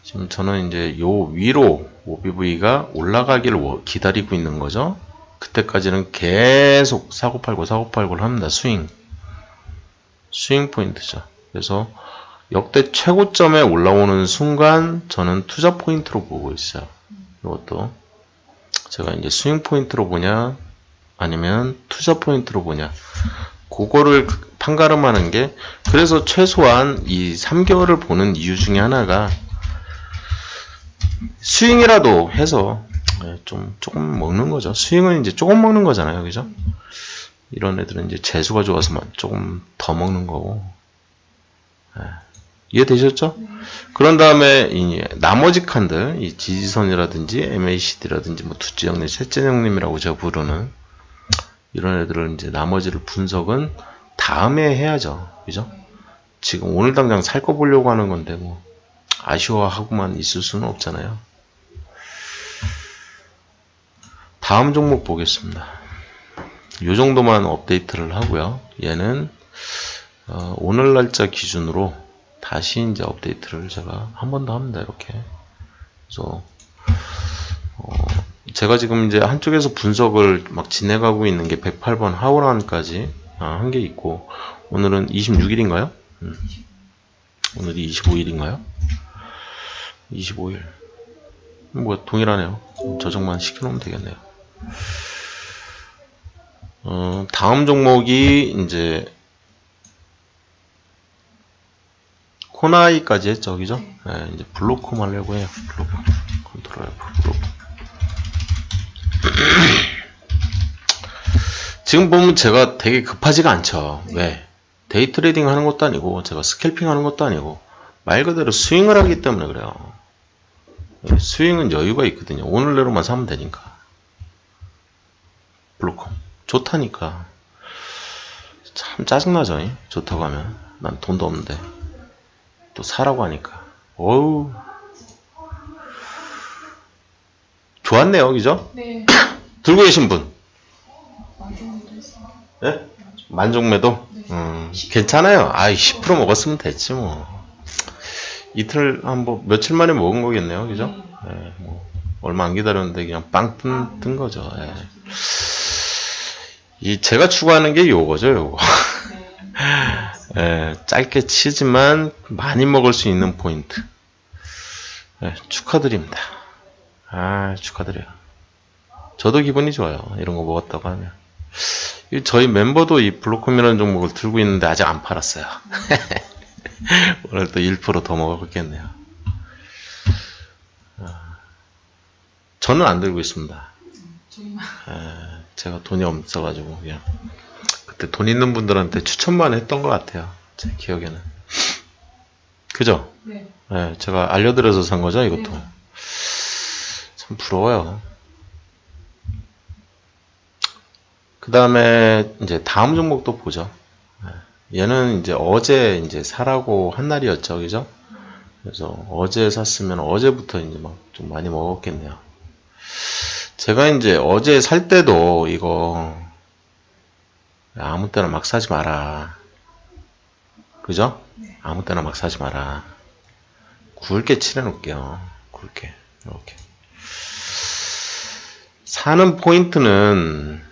지금 저는 이제 요 위로 OBV가 올라가기를 기다리고 있는 거죠. 그때까지는 계속 사고팔고를 합니다. 스윙 포인트죠. 그래서 역대 최고점에 올라오는 순간 저는 투자 포인트로 보고 있어요. 이것도 제가 이제 스윙 포인트로 보냐 아니면 투자 포인트로 보냐 그거를 판가름하는 게, 그래서 최소한 이 3개월을 보는 이유 중에 하나가 스윙이라도 해서 조금 먹는 거죠. 스윙은 이제 조금 먹는 거잖아요. 그죠? 이런 애들은 이제 재수가 좋아서 조금 더 먹는 거고. 이해되셨죠? 그런 다음에 이 나머지 칸들, 이 지지선이라든지 MACD라든지 뭐 두째 형님, 셋째 형님이라고 제가 부르는 이런 애들은 이제 나머지를 분석은 다음에 해야죠. 그죠? 지금 오늘 당장 살 거 보려고 하는 건데 뭐 아쉬워하고만 있을 수는 없잖아요. 다음 종목 보겠습니다. 요 정도만 업데이트를 하고요. 얘는 오늘 날짜 기준으로 다시 이제 업데이트를 제가 한 번 더 합니다. 이렇게. 그래서 제가 지금 이제 한쪽에서 분석을 막 진행하고 있는 게 108번 하우란까지 한 게 있고, 오늘은 26일인가요? 오늘이 25일인가요? 25일. 뭐 동일하네요. 저장만 시켜놓으면 되겠네요. 다음 종목이 이제 코나이까지 했죠, 그죠? 네, 이제 블로콤 하려고 해요. 블로콤. 컨트롤 F, 블로콤. 지금 보면 제가 되게 급하지가 않죠. 왜? 데이 트레이딩 하는 것도 아니고, 제가 스캘핑 하는 것도 아니고, 말 그대로 스윙을 하기 때문에 그래요. 스윙은 여유가 있거든요. 오늘 내로만 사면 되니까. 블로콤. 좋다니까. 참 짜증나죠? 좋다고 하면. 난 돈도 없는데. 또 사라고 하니까. 어우. 좋았네요. 그죠? 네. 들고 계신 분. 만종도 있어요. 네? 만종매도? 네. 괜찮아요. 아이, 10% 먹었으면 됐지, 뭐. 이틀, 며칠 만에 먹은 거겠네요. 그죠? 네, 뭐, 얼마 안 기다렸는데 그냥 빵 뜬 거죠. 네. 제가 추구하는 게 요거죠, 요거. 네, 짧게 치지만 많이 먹을 수 있는 포인트. 네, 축하드립니다. 아, 축하드려요. 저도 기분이 좋아요. 이런 거 먹었다고 하면. 저희 멤버도 이 블로콤이라는 종목을 들고 있는데 아직 안 팔았어요. 오늘 또 1% 더 먹었겠네요. 저는 안 들고 있습니다. 제가 돈이 없어가지고 그냥 그때 돈 있는 분들한테 추천만 했던 것 같아요. 제 기억에는. 그죠? 네. 네, 제가 알려드려서 산 거죠, 이것도. 네. 참 부러워요. 그 다음에 이제 다음 종목도 보죠. 얘는 이제 어제 이제 사라고 한 날이었죠, 그죠? 그래서 어제 샀으면 어제부터 이제 막 좀 많이 먹었겠네요. 제가 이제 어제 살 때도 이거 아무 때나 막 사지 마라. 그죠? 아무 때나 막 사지 마라. 굵게 칠해 놓을게요. 굵게. 이렇게. 사는 포인트는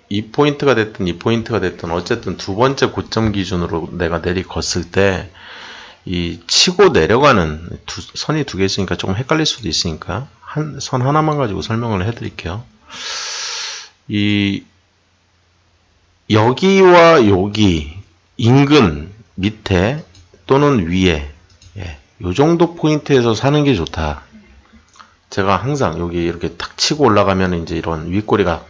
이 포인트가 됐든 이 포인트가 됐든 어쨌든 두 번째 고점 기준으로 내가 내리걷을 때 이 치고 내려가는 선이 두 개 있으니까 조금 헷갈릴 수도 있으니까 선 하나만 가지고 설명을 해드릴게요. 여기와 여기 인근 밑에 또는 위에 요 정도 포인트에서 사는 게 좋다. 제가 항상 여기 이렇게 탁 치고 올라가면 이제 이런 윗꼬리가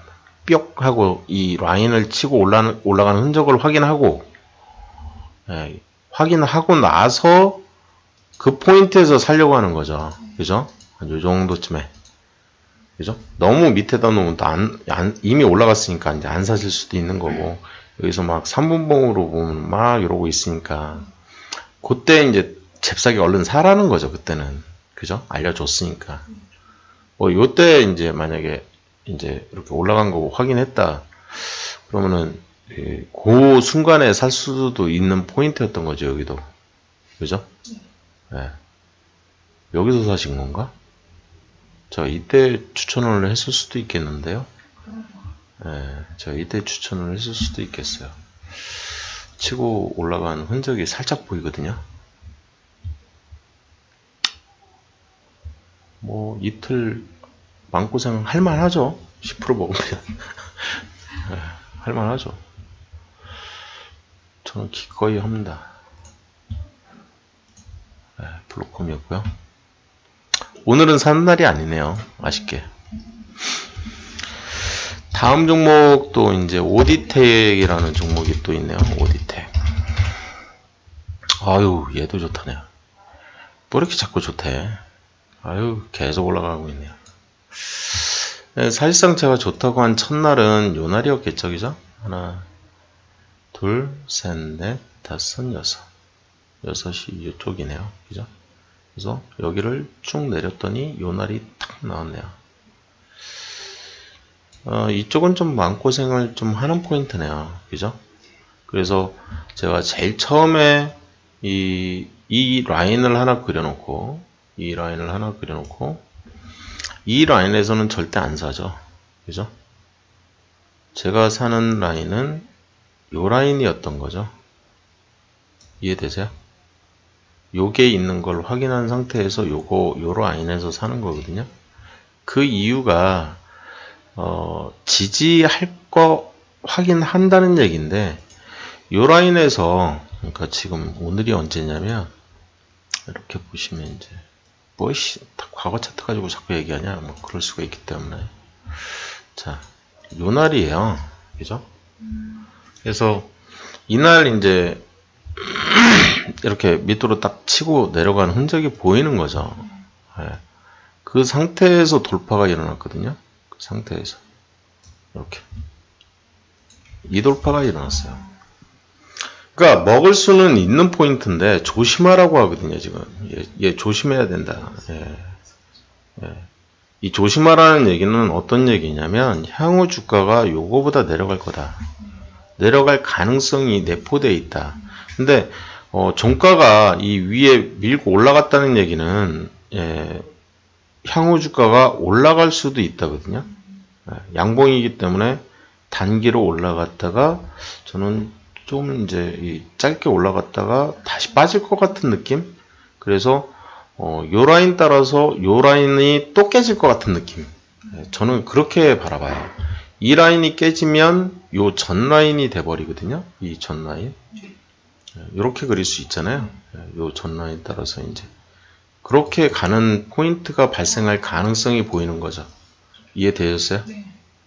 뿅 하고 이 라인을 치고 올라가는 흔적을 확인하고 확인하고 나서 그 포인트에서 살려고 하는 거죠. 그죠? 요 정도쯤에. 그죠? 너무 밑에다 놓으면 또 이미 올라갔으니까 이제 안 사실 수도 있는 거고, 여기서 막 3분봉으로 보면 막 이러고 있으니까, 그때 이제 잽싸게 얼른 사라는 거죠, 그때는. 그죠? 알려줬으니까. 요때 이제 만약에 이제 이렇게 올라간 거 확인했다. 그러면은, 그 순간에 살 수도 있는 포인트였던 거죠, 여기도. 그죠? 네. 여기서 사신 건가? 자, 이때 추천을 했을 수도 있겠는데요. 네, 제가 이때 추천을 했을 수도 있겠어요. 치고 올라간 흔적이 살짝 보이거든요. 뭐 이틀 마음고생 할만하죠. 10% 먹으면 네, 할만하죠. 저는 기꺼이 합니다. 네, 블로컴이었고요. 오늘은 사는 날이 아니네요. 아쉽게. 다음 종목도 이제 오디텍이라는 종목이 또 있네요. 오디텍. 아유, 얘도 좋다네요. 뭐 이렇게 자꾸 좋대. 아유, 계속 올라가고 있네요. 네, 사실상 제가 좋다고 한 첫날은 요 날이었겠죠, 그죠? 하나, 둘, 셋, 넷, 다섯, 여섯. 여섯이 이쪽이네요, 그죠? 그래서 여기를 쭉 내렸더니 요 날이 탁 나왔네요. 이쪽은 좀 마음고생을 좀 하는 포인트네요, 그죠? 그래서 제가 제일 처음에 이 라인을 하나 그려놓고 이 라인에서는 절대 안 사죠, 그죠? 제가 사는 라인은 요 라인이었던 거죠. 이해되세요? 요게 있는 걸 확인한 상태에서 요 라인에서 사는 거거든요. 그 이유가 지지할 거 확인한다는 얘기인데 요 라인에서, 그러니까 지금 오늘이 언제냐면 이렇게 보시면 이제 과거 차트 가지고 자꾸 얘기하냐, 뭐 그럴 수가 있기 때문에, 자, 요 날이에요, 그죠? 그래서 이날 이제 이렇게 밑으로 딱 치고 내려간 흔적이 보이는 거죠. 네. 그 상태에서 돌파가 일어났거든요. 그 상태에서 이렇게 이 돌파가 일어났어요. 그러니까 먹을 수는 있는 포인트인데 조심하라고 하거든요. 지금 얘 조심해야 된다. 이 조심하라는 얘기는 어떤 얘기냐면 향후 주가가 요거보다 내려갈 거다. 내려갈 가능성이 내포되어 있다. 근데 종가가 이 위에 밀고 올라갔다는 얘기는 향후 주가가 올라갈 수도 있다거든요. 양봉이기 때문에 단기로 올라갔다가 저는 좀 이제 짧게 올라갔다가 다시 빠질 것 같은 느낌. 그래서 요 라인 따라서 요 라인이 또 깨질 것 같은 느낌. 저는 그렇게 바라봐요. 이 라인이 깨지면 요 전 라인이 돼버리거든요. 이 전 라인. 이렇게 그릴 수 있잖아요. 요 전 라인 따라서 이제 그렇게 가는 포인트가 발생할 가능성이 보이는 거죠. 이해되셨어요?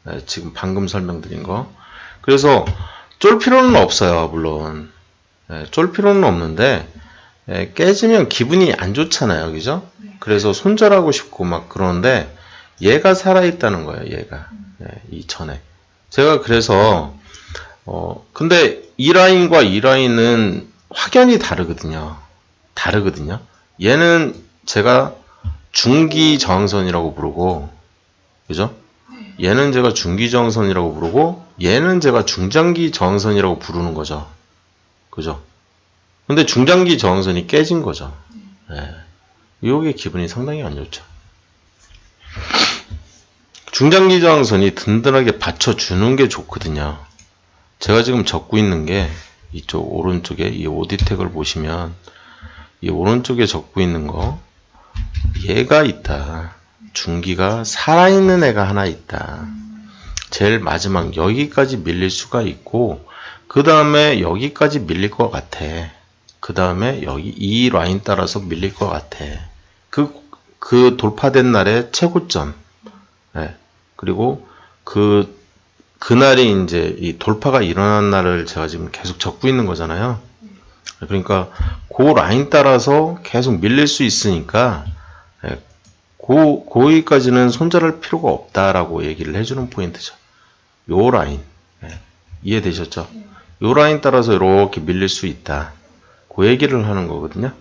네, 지금 방금 설명드린 거. 그래서 쫄 필요는 없어요, 물론. 쫄 필요는 없는데 깨지면 기분이 안 좋잖아요, 그죠? 그래서 손절하고 싶고 막 그러는데 얘가 살아있다는 거예요, 얘가. 이 전에. 제가 그래서 근데 이 라인과 이 라인은 확연히 다르거든요. 얘는 제가 중기 저항선이라고 부르고, 그죠? 얘는 제가 중기 저항선이라고 부르고, 얘는 제가 중장기 저항선이라고 부르는 거죠. 그죠? 근데 중장기 저항선이 깨진 거죠. 요게 기분이 상당히 안 좋죠. 중장기 저항선이 든든하게 받쳐주는 게 좋거든요. 제가 지금 적고 있는 게 이쪽 오른쪽에 이 오디텍을 보시면 이 오른쪽에 적고 있는 거 얘가 있다. 중기가 살아있는 애가 하나 있다. 제일 마지막 여기까지 밀릴 수가 있고 그 다음에 여기까지 밀릴 것 같아. 그 다음에 여기 이 라인 따라서 밀릴 것 같아. 그 돌파된 날의 최고점. 그리고 그날이 이제 이 돌파가 일어난 날을 제가 지금 계속 적고 있는 거잖아요. 그러니까 그 라인 따라서 계속 밀릴 수 있으니까 거기까지는 손절할 필요가 없다라고 얘기를 해주는 포인트죠. 요 라인. 이해되셨죠? 요 라인 따라서 이렇게 밀릴 수 있다. 그 얘기를 하는 거거든요.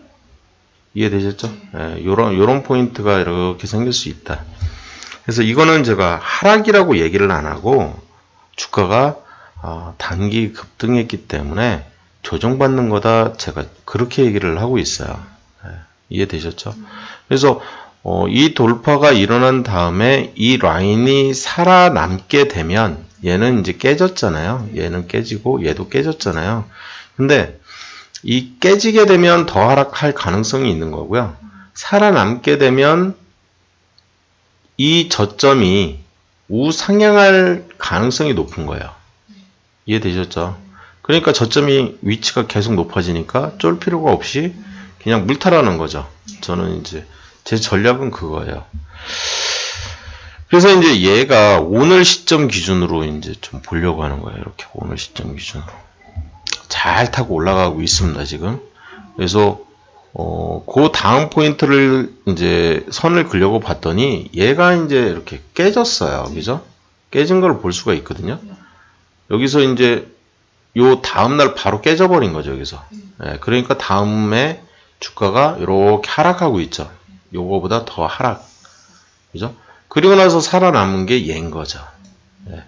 이해되셨죠? 예, 요런 포인트가 이렇게 생길 수 있다. 그래서 이거는 제가 하락이라고 얘기를 안 하고 주가가 단기 급등했기 때문에 조정받는 거다. 제가 그렇게 얘기를 하고 있어요. 예, 이해되셨죠? 그래서 이 돌파가 일어난 다음에 이 라인이 살아남게 되면 얘는 이제 깨졌잖아요. 얘는 깨지고 얘도 깨졌잖아요. 근데 이 깨지게 되면 더 하락할 가능성이 있는 거고요. 살아남게 되면 이 저점이 우상향할 가능성이 높은 거예요. 이해되셨죠? 그러니까 저점이 위치가 계속 높아지니까 쫄 필요가 없이 그냥 물타라는 거죠. 저는 이제 제 전략은 그거예요. 그래서 이제 얘가 오늘 시점 기준으로 이제 좀 보려고 하는 거예요. 이렇게 오늘 시점 기준으로. 잘 타고 올라가고 있습니다, 지금. 그래서, 그 다음 포인트를 이제 선을 그려고 봤더니 얘가 이제 이렇게 깨졌어요. 그죠? 깨진 걸 볼 수가 있거든요. 여기서 이제 요 다음날 바로 깨져버린 거죠, 여기서. 예, 그러니까 다음에 주가가 이렇게 하락하고 있죠. 요거보다 더 하락. 그죠? 그리고 나서 살아남은 게 얘인 거죠. 예.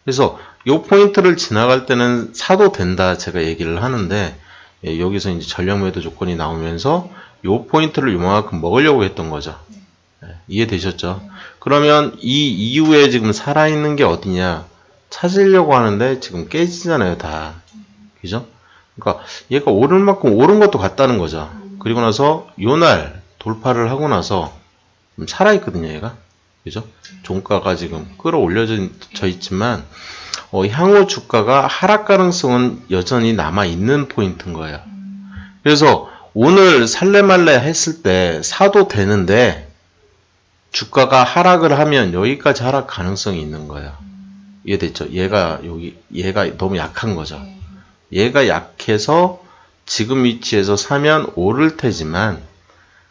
그래서 요 포인트를 지나갈 때는 사도 된다 제가 얘기를 하는데 예, 여기서 이제 전략 매도 조건이 나오면서 요 포인트를 요만큼 먹으려고 했던 거죠. 예, 이해되셨죠? 그러면 이 이후에 지금 살아있는 게 어디냐 찾으려고 하는데 지금 깨지잖아요, 다. 그죠? 그러니까 얘가 오를 만큼 오른 것도 같다는 거죠. 그리고 나서 요날 돌파를 하고 나서 좀 살아있거든요, 얘가. 그죠? 종가가 지금 끌어올려져 있지만 향후 주가가 하락 가능성은 여전히 남아있는 포인트인 거예요. 그래서 오늘 살래말래 했을 때 사도 되는데 주가가 하락을 하면 여기까지 하락 가능성이 있는 거예요. 이해됐죠? 얘가 너무 약한 거죠. 얘가 약해서 지금 위치에서 사면 오를 테지만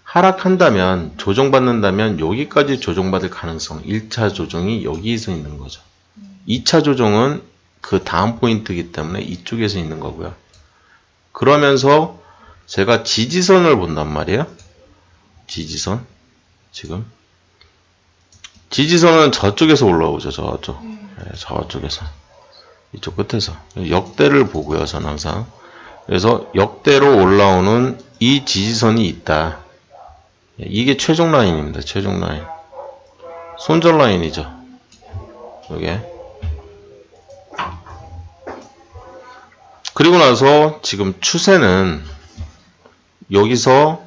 하락한다면 조정받는다면 여기까지 조정받을 가능성 1차 조정이 여기에서 있는 거죠. 2차 조정은 그 다음 포인트이기 때문에 이쪽에서 있는 거고요. 그러면서 제가 지지선을 본단 말이에요. 지지선 지금 지지선은 저쪽에서 올라오죠. 저쪽. 네, 저쪽에서 이쪽 끝에서 역대를 보고요. 저는 항상 그래서 역대로 올라오는 이 지지선이 있다. 이게 최종 라인입니다. 최종 라인. 손절 라인이죠. 이게. 그리고 나서 지금 추세는 여기서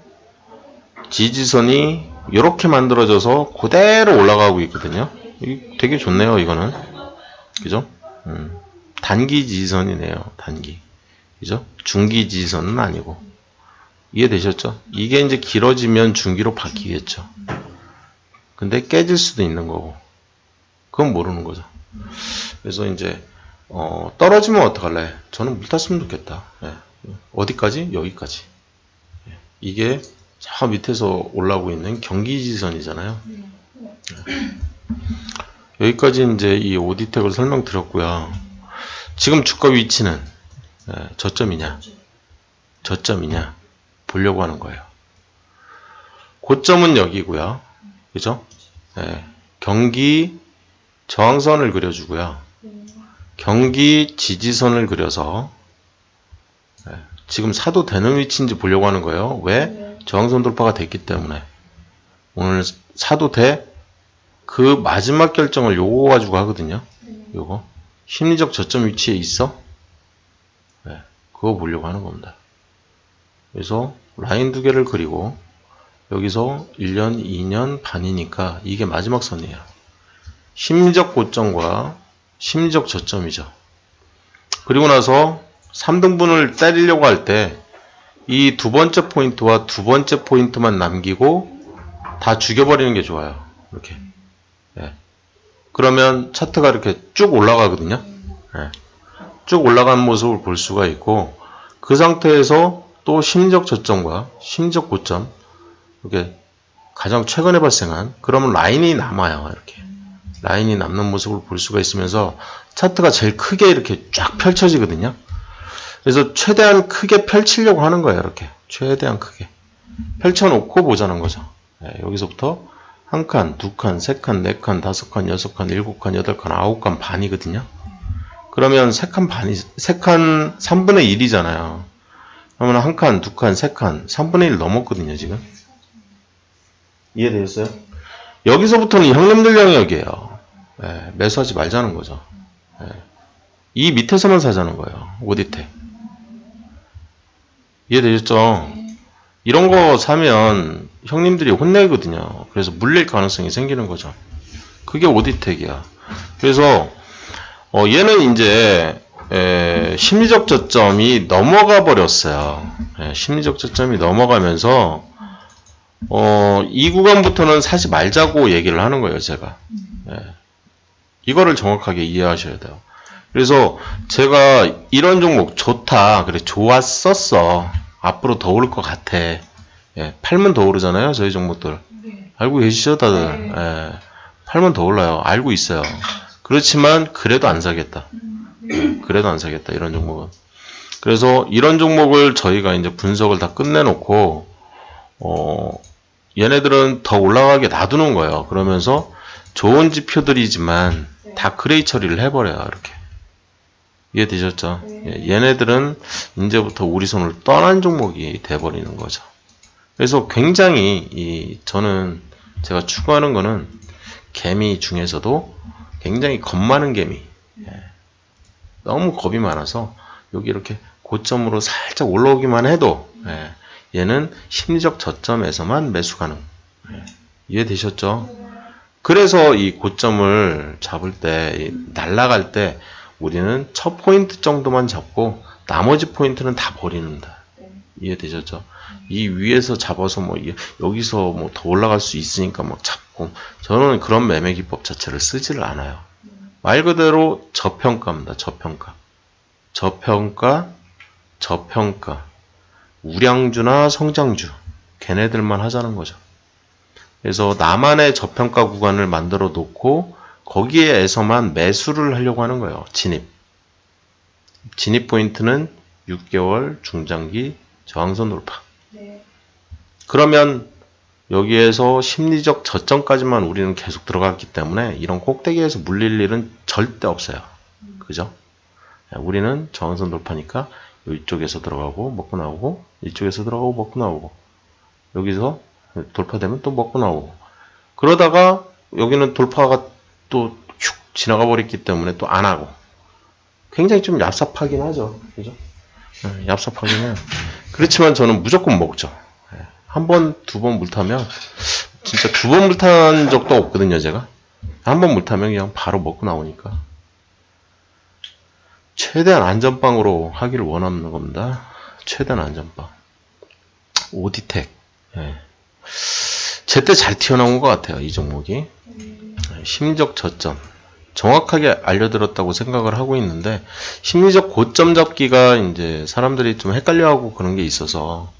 지지선이 이렇게 만들어져서 그대로 올라가고 있거든요. 되게 좋네요, 이거는. 그죠? 단기 지지선이네요, 단기. 그죠? 중기 지지선은 아니고. 이해되셨죠? 이게 이제 길어지면 중기로 바뀌겠죠. 근데 깨질 수도 있는 거고. 그건 모르는 거죠. 그래서 이제, 떨어지면 어떡할래? 저는 물 탔으면 좋겠다. 예. 어디까지? 여기까지. 예. 이게 저 밑에서 올라오고 있는 경기지선이잖아요. 예. 여기까지 이제 이 오디텍을 설명드렸고요. 지금 주가 위치는 저점이냐? 저점이냐? 보려고 하는 거예요. 고점은 여기고요. 그죠? 네. 경기 저항선을 그려주고요. 경기 지지선을 그려서 지금 사도 되는 위치인지 보려고 하는 거예요. 왜? 저항선 돌파가 됐기 때문에. 오늘 사도 돼? 그 마지막 결정을 요거 가지고 하거든요. 요거. 심리적 저점 위치에 있어? 네. 그거 보려고 하는 겁니다. 그래서 라인 두 개를 그리고 여기서 1년, 2년 반이니까 이게 마지막 선이에요. 심리적 고점과 심리적 저점이죠. 그리고 나서 3등분을 때리려고 할 때 이 두 번째 포인트와 두 번째 포인트만 남기고 다 죽여버리는 게 좋아요. 이렇게. 네. 그러면 차트가 이렇게 쭉 올라가거든요. 네. 쭉 올라가는 모습을 볼 수가 있고 그 상태에서 또 심리적 저점과 심리적 고점 이렇게 가장 최근에 발생한 그러면 라인이 남아요. 이렇게 라인이 남는 모습을 볼 수가 있으면서 차트가 제일 크게 이렇게 쫙 펼쳐지거든요. 그래서 최대한 크게 펼치려고 하는 거예요. 이렇게 최대한 크게 펼쳐놓고 보자는 거죠. 예, 여기서부터 한 칸, 두 칸, 세 칸, 네 칸, 다섯 칸, 여섯 칸, 일곱 칸, 여덟 칸, 아홉 칸 반이거든요. 그러면 세 칸 반이, 세 칸 3분의 1이잖아요. 그러면 한 칸, 두 칸, 세 칸, 3분의 1 넘었거든요, 지금. 이해되셨어요? 여기서부터는 형님들 영역이에요. 예, 매수하지 말자는 거죠. 예, 이 밑에서만 사자는 거예요. 오디텍. 이해되셨죠? 이런 거 사면 형님들이 혼내거든요. 그래서 물릴 가능성이 생기는 거죠. 그게 오디텍이야. 그래서 얘는 이제 심리적 저점이 넘어가 버렸어요. 심리적 저점이 넘어가면서 이 구간부터는 사지 말자고 얘기를 하는 거예요, 제가. 이거를 정확하게 이해하셔야 돼요. 그래서 제가 이런 종목 좋다, 그래 좋았었어, 앞으로 더 오를 것 같아. 팔면 더 오르잖아요, 저희 종목들. 네. 알고 계시죠, 다들? 네. 팔면 더 올라요. 알고 있어요. 그렇지만 그래도 안 사겠다. 그래도 안 사겠다, 이런 종목은. 그래서 이런 종목을 저희가 이제 분석을 다 끝내놓고 얘네들은 더 올라가게 놔두는 거예요. 그러면서 좋은 지표들이지만 다 그레이 처리를 해버려요, 이렇게. 이해되셨죠? 얘네들은 이제부터 우리 손을 떠난 종목이 돼버리는 거죠. 그래서 굉장히 저는 제가 추구하는 거는 개미 중에서도 굉장히 겁 많은 개미. 너무 겁이 많아서 여기 이렇게 고점으로 살짝 올라오기만 해도 얘는 심리적 저점에서만 매수 가능. 이해되셨죠? 그래서 이 고점을 잡을 때, 날아갈 때 우리는 첫 포인트 정도만 잡고 나머지 포인트는 다 버리는다. 이해되셨죠? 이 위에서 잡아서 뭐 여기서 뭐 더 올라갈 수 있으니까 막 잡고, 저는 그런 매매 기법 자체를 쓰지를 않아요. 말 그대로 저평가입니다. 저평가. 저평가. 우량주나 성장주, 걔네들만 하자는 거죠. 그래서 나만의 저평가 구간을 만들어 놓고 거기에서만 매수를 하려고 하는 거예요. 진입 포인트는 6개월 중장기 저항선 돌파. 그러면 여기에서 심리적 저점까지만 우리는 계속 들어갔기 때문에 이런 꼭대기에서 물릴 일은 절대 없어요. 그죠? 우리는 저항선 돌파니까 이쪽에서 들어가고 먹고 나오고, 이쪽에서 들어가고 먹고 나오고, 여기서 돌파되면 또 먹고 나오고, 그러다가 여기는 돌파가 또 슉 지나가 버렸기 때문에 또 안 하고, 굉장히 좀 얍삽하긴 하죠. 그죠? 얍삽하긴 해요. 그렇지만 저는 무조건 먹죠. 한 번, 두 번 물타면, 진짜 두 번 물탄 적도 없거든요, 제가. 한 번 물타면 그냥 바로 먹고 나오니까. 최대한 안전빵으로 하기를 원하는 겁니다. 최대한 안전빵. 오디텍. 제때 잘 튀어나온 것 같아요, 이 종목이. 심리적 저점. 정확하게 알려드렸다고 생각을 하고 있는데, 심리적 고점 잡기가 이제 사람들이 좀 헷갈려하고 그런 게 있어서,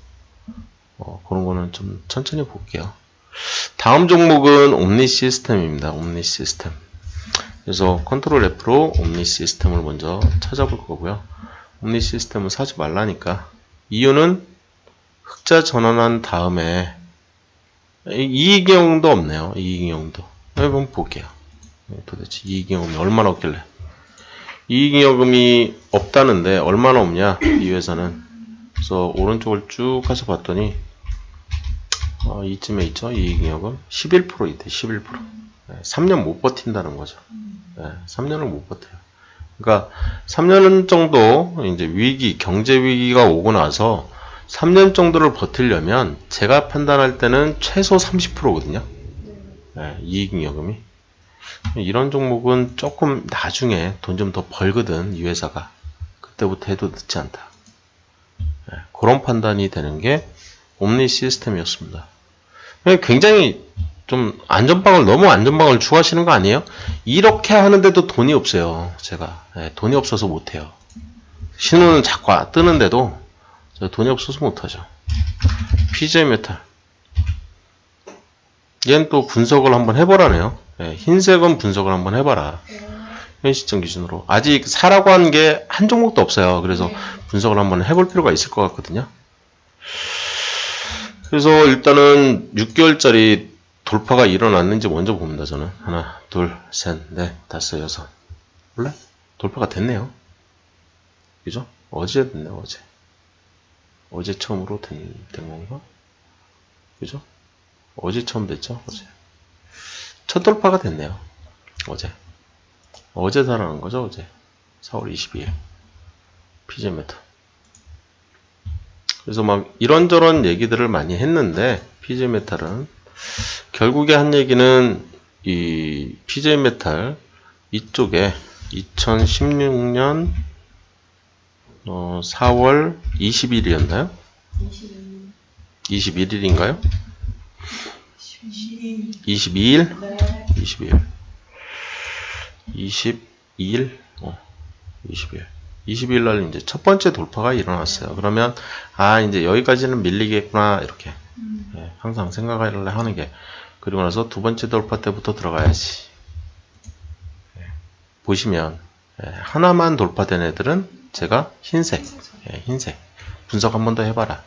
그런 거는 좀 천천히 볼게요. 다음 종목은 옴니 시스템입니다. 옴니 시스템. 그래서 컨트롤 F로 옴니 시스템을 먼저 찾아볼 거고요. 옴니 시스템은 사지 말라니까. 이유는 흑자 전환한 다음에 이익경도 없네요. 이익경도. 한번 볼게요. 도대체 이익경이 얼마나 없길래. 이익경이 없다는데 얼마나 없냐, 이 회사는. 그래서 오른쪽을 쭉 가서 봤더니 이쯤에 있죠. 이익잉여금 11% 있대. 11%. 3년 못 버틴다는 거죠. 3년을 못 버텨요. 그러니까 3년 정도 이제 위기, 경제 위기가 오고 나서 3년 정도를 버티려면 제가 판단할 때는 최소 30%거든요. 이익잉여금이. 이런 종목은 조금 나중에 돈 좀 더 벌거든, 이 회사가. 그때부터 해도 늦지 않다. 그런 판단이 되는 게 옴니 시스템이었습니다. 굉장히 좀 너무 안전빵을 추구하시는 거 아니에요? 이렇게 하는데도 돈이 없어요, 제가. 돈이 없어서 못해요. 신호는 자꾸 뜨는데도 제가 돈이 없어서 못하죠. PJ 메탈. 얘는 또 분석을 한번 해보라네요. 흰색은 분석을 한번 해봐라. 현 시점 기준으로. 아직 사라고 한 게 한 종목도 없어요. 그래서 분석을 한번 해볼 필요가 있을 것 같거든요. 그래서 일단은 6개월짜리 돌파가 일어났는지 먼저 봅니다. 저는 하나, 둘, 셋, 넷, 다섯, 여섯. 원래 돌파가 됐네요. 그죠? 어제 됐네요. 어제 처음으로 된 건가? 그죠? 어제 처음 됐죠? 어제. 첫 돌파가 됐네요. 어제 달아난 거죠? 어제. 4월 22일. PJ 메타. 그래서 막 이런저런 얘기들을 많이 했는데, PJ 메탈은 결국에 한 얘기는 이 PJ 메탈 이쪽에 2016년 4월 20일이었나요? 21일인가요? 22일? 네. 22일. 22일? 22일. 22일 날 이제 첫 번째 돌파가 일어났어요. 그러면, 이제 여기까지는 밀리겠구나, 이렇게. 예, 항상 생각을 하는 게. 그리고 나서 두 번째 돌파 때부터 들어가야지. 예, 보시면, 하나만 돌파된 애들은 제가 흰색. 흰색. 분석 한 번 더 해봐라.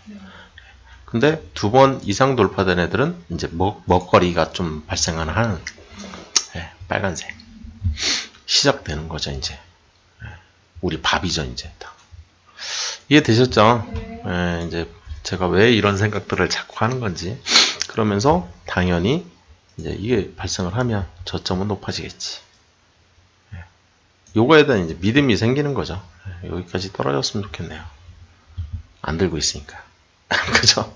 근데 두 번 이상 돌파된 애들은 이제 먹거리가 좀 발생하는 빨간색. 시작되는 거죠, 이제. 우리 밥이죠, 이제. 이해되셨죠? 이제 제가 왜 이런 생각들을 자꾸 하는 건지. 그러면서 당연히 이제 이게 발생을 하면 저점은 높아지겠지. 요거에 대한 이제 믿음이 생기는 거죠. 여기까지 떨어졌으면 좋겠네요. 안 들고 있으니까. 그죠?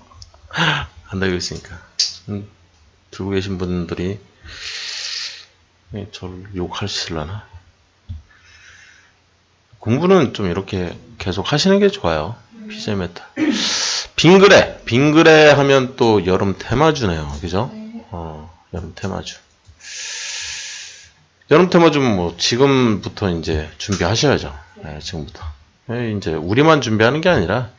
안 들고 있으니까. 들고 계신 분들이 저를 욕하시려나? 공부는 좀 이렇게 계속 하시는 게 좋아요. PJ 메탈. 빙그레 하면 또 여름 테마주네요. 그죠? 여름 테마주. 여름 테마주는 뭐 지금부터 이제 준비하셔야죠. 지금부터. 이제 우리만 준비하는 게 아니라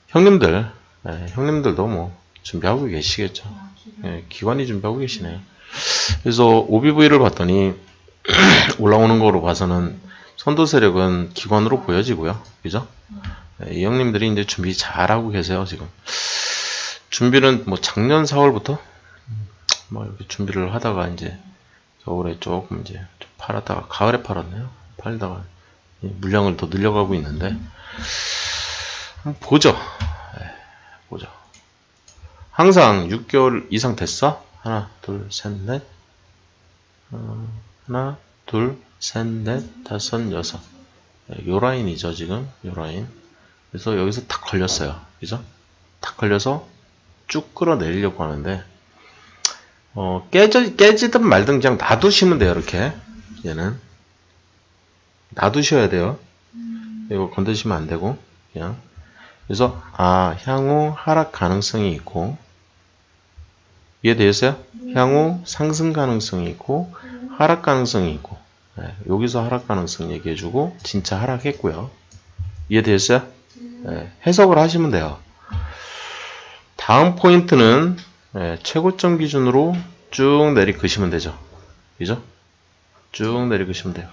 형님들도 뭐 준비하고 계시겠죠. 기관이 준비하고 계시네요. 그래서 OBV를 봤더니 올라오는 거로 봐서는 선도 세력은 기관으로 보여지고요. 그죠? 이 형님들이 이제 준비 잘하고 계세요, 지금. 준비는 뭐 작년 4월부터 뭐 이렇게 준비를 하다가 이제 겨울에 조금 이제 좀 팔았다가 가을에 팔았네요. 팔다가 물량을 더 늘려가고 있는데 한번 보죠. 보죠. 항상 6개월 이상 됐어? 하나, 둘, 셋, 넷. 하나, 둘, 셋, 넷, 다섯, 여섯. 요 라인이죠, 지금. 요 라인. 그래서 여기서 탁 걸렸어요. 그죠? 탁 걸려서 쭉 끌어내리려고 하는데, 깨지든 말든 그냥 놔두시면 돼요, 이렇게. 얘는. 놔두셔야 돼요. 이거 건드시면 안 되고, 그냥. 그래서, 향후 하락 가능성이 있고, 이해되셨어요? 향후 상승 가능성이 있고, 하락 가능성이 있고, 여기서 하락 가능성 얘기해주고, 진짜 하락했고요. 이해되셨어요? 해석을 하시면 돼요. 다음 포인트는 최고점 기준으로 쭉 내리그시면 되죠. 그죠? 쭉 내리그시면 돼요.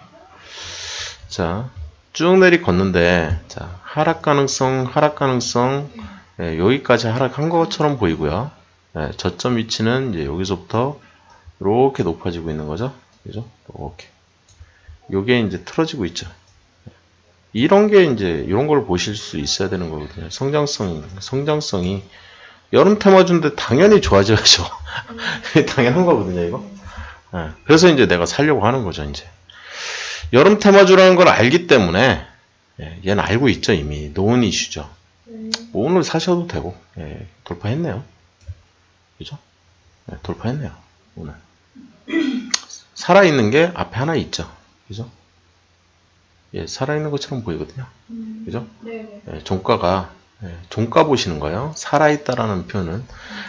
자, 쭉 내리걷는데, 자, 하락 가능성, 여기까지 하락한 것처럼 보이고요. 저점 위치는 이제 여기서부터 이렇게 높아지고 있는 거죠. 그죠? 이렇게. 요게 이제 틀어지고 있죠. 이런 게 이제, 이런 걸 보실 수 있어야 되는 거거든요. 성장성이, 여름 테마주인데 당연히 좋아져야죠. 당연한 거거든요, 이거. 그래서 이제 내가 살려고 하는 거죠, 이제. 여름 테마주라는 걸 알기 때문에, 얘는 알고 있죠, 이미. 노은 이슈죠. 뭐 오늘 사셔도 되고, 돌파했네요. 그죠? 돌파했네요, 오늘. 살아있는 게 앞에 하나 있죠. 그죠? 살아있는 것처럼 보이거든요. 그죠? 종가가, 종가 보시는 거예요. 살아있다라는 표현은.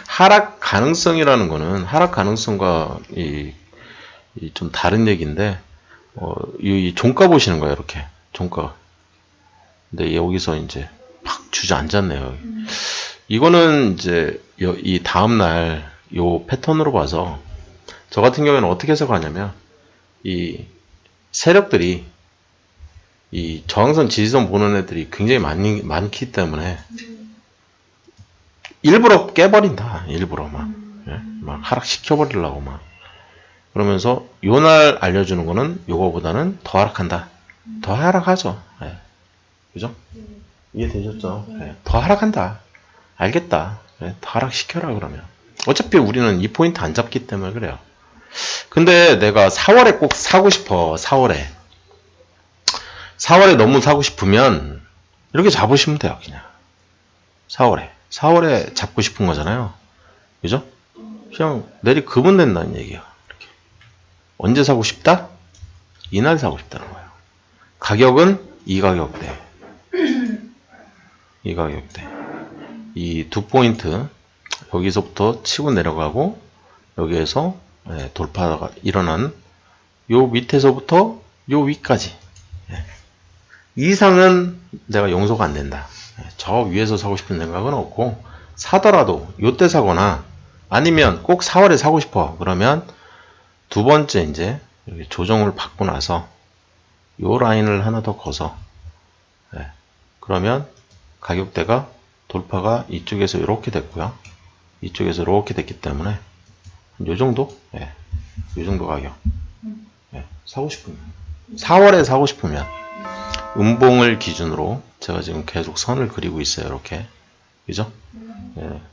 하락 가능성이라는 거는, 하락 가능성과 좀 다른 얘기인데, 이 종가 보시는 거예요, 이렇게. 종가. 근데 여기서 이제 팍 주저앉았네요. 이거는 이제, 이 다음날, 요 패턴으로 봐서, 저 같은 경우에는 어떻게 해석하냐면, 이 세력들이 이 저항선 지지선 보는 애들이 굉장히 많기 때문에 일부러 깨버린다. 일부러 막 하락시켜버리려고 막. 그러면서 요날 알려주는 거는 요거보다는 더 하락한다. 더 하락하죠. 예. 그죠? 이해되셨죠? 예. 더 하락한다. 알겠다. 예. 더 하락시켜라 그러면. 어차피 우리는 이 포인트 안 잡기 때문에 그래요. 근데 내가 4월에 꼭 사고 싶어. 4월에 너무 사고 싶으면 이렇게 잡으시면 돼요. 그냥 4월에 잡고 싶은 거잖아요. 그죠? 그냥 내리 급은된다는 얘기야. 이렇게. 언제 사고 싶다? 이날 사고 싶다는 거예요. 가격은 이 가격대. 이 가격대. 이 두 포인트 여기서부터 치고 내려가고 여기에서 돌파가 일어난 요 밑에서부터 요 위까지. 이상은 내가 용서가 안 된다. 저 위에서 사고 싶은 생각은 없고 사더라도 요때 사거나 아니면 꼭 4월에 사고 싶어. 그러면 두 번째 이제 여기 조정을 받고 나서 요 라인을 하나 더 거서 그러면 가격대가 돌파가 이쪽에서 이렇게 됐고요. 이쪽에서 이렇게 됐기 때문에 요 정도? 요 정도 가격. 사고 싶으면 4월에 사고 싶으면 음봉을 기준으로 제가 지금 계속 선을 그리고 있어요. 이렇게. 그죠?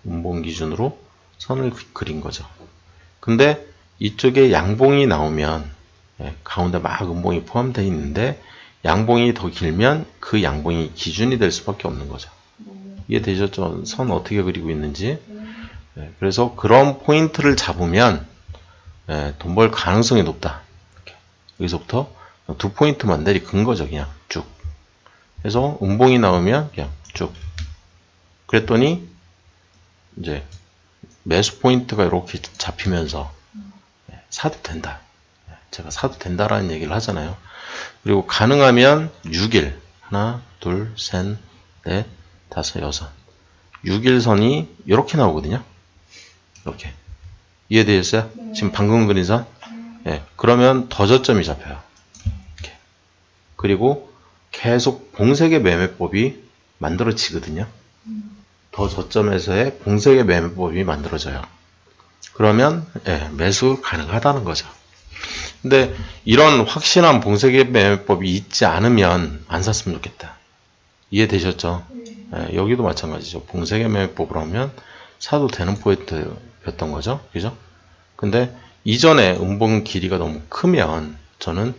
음봉 기준으로 선을 그린 거죠. 근데 이쪽에 양봉이 나오면 가운데 막 음봉이 포함되어 있는데 양봉이 더 길면 그 양봉이 기준이 될 수밖에 없는 거죠. 이해되셨죠? 선 어떻게 그리고 있는지. 그래서 그런 포인트를 잡으면 돈 벌 가능성이 높다. 이렇게. 여기서부터 두 포인트만 내리 근 거죠. 그냥 쭉. 그래서 음봉이 나오면 그냥 쭉. 그랬더니 이제 매수 포인트가 이렇게 잡히면서 사도 된다. 제가 사도 된다라는 얘기를 하잖아요. 그리고 가능하면 6일 하나, 둘, 셋, 넷, 다섯, 여섯 6일 선이 이렇게 나오거든요. 이렇게. 이해되셨어요? 지금 방금 그린 선? 그러면 더 저점이 잡혀요. 이렇게. 그리고 계속 봉색의 매매법이 만들어지거든요. 더 저점에서의 봉색의 매매법이 만들어져요. 그러면 매수 가능하다는 거죠. 근데 이런 확실한 봉색의 매매법이 있지 않으면 안 샀으면 좋겠다. 이해되셨죠? 여기도 마찬가지죠. 봉색의 매매법으로 하면 사도 되는 포인트였던 거죠. 그죠? 근데 이전에 음봉 길이가 너무 크면 저는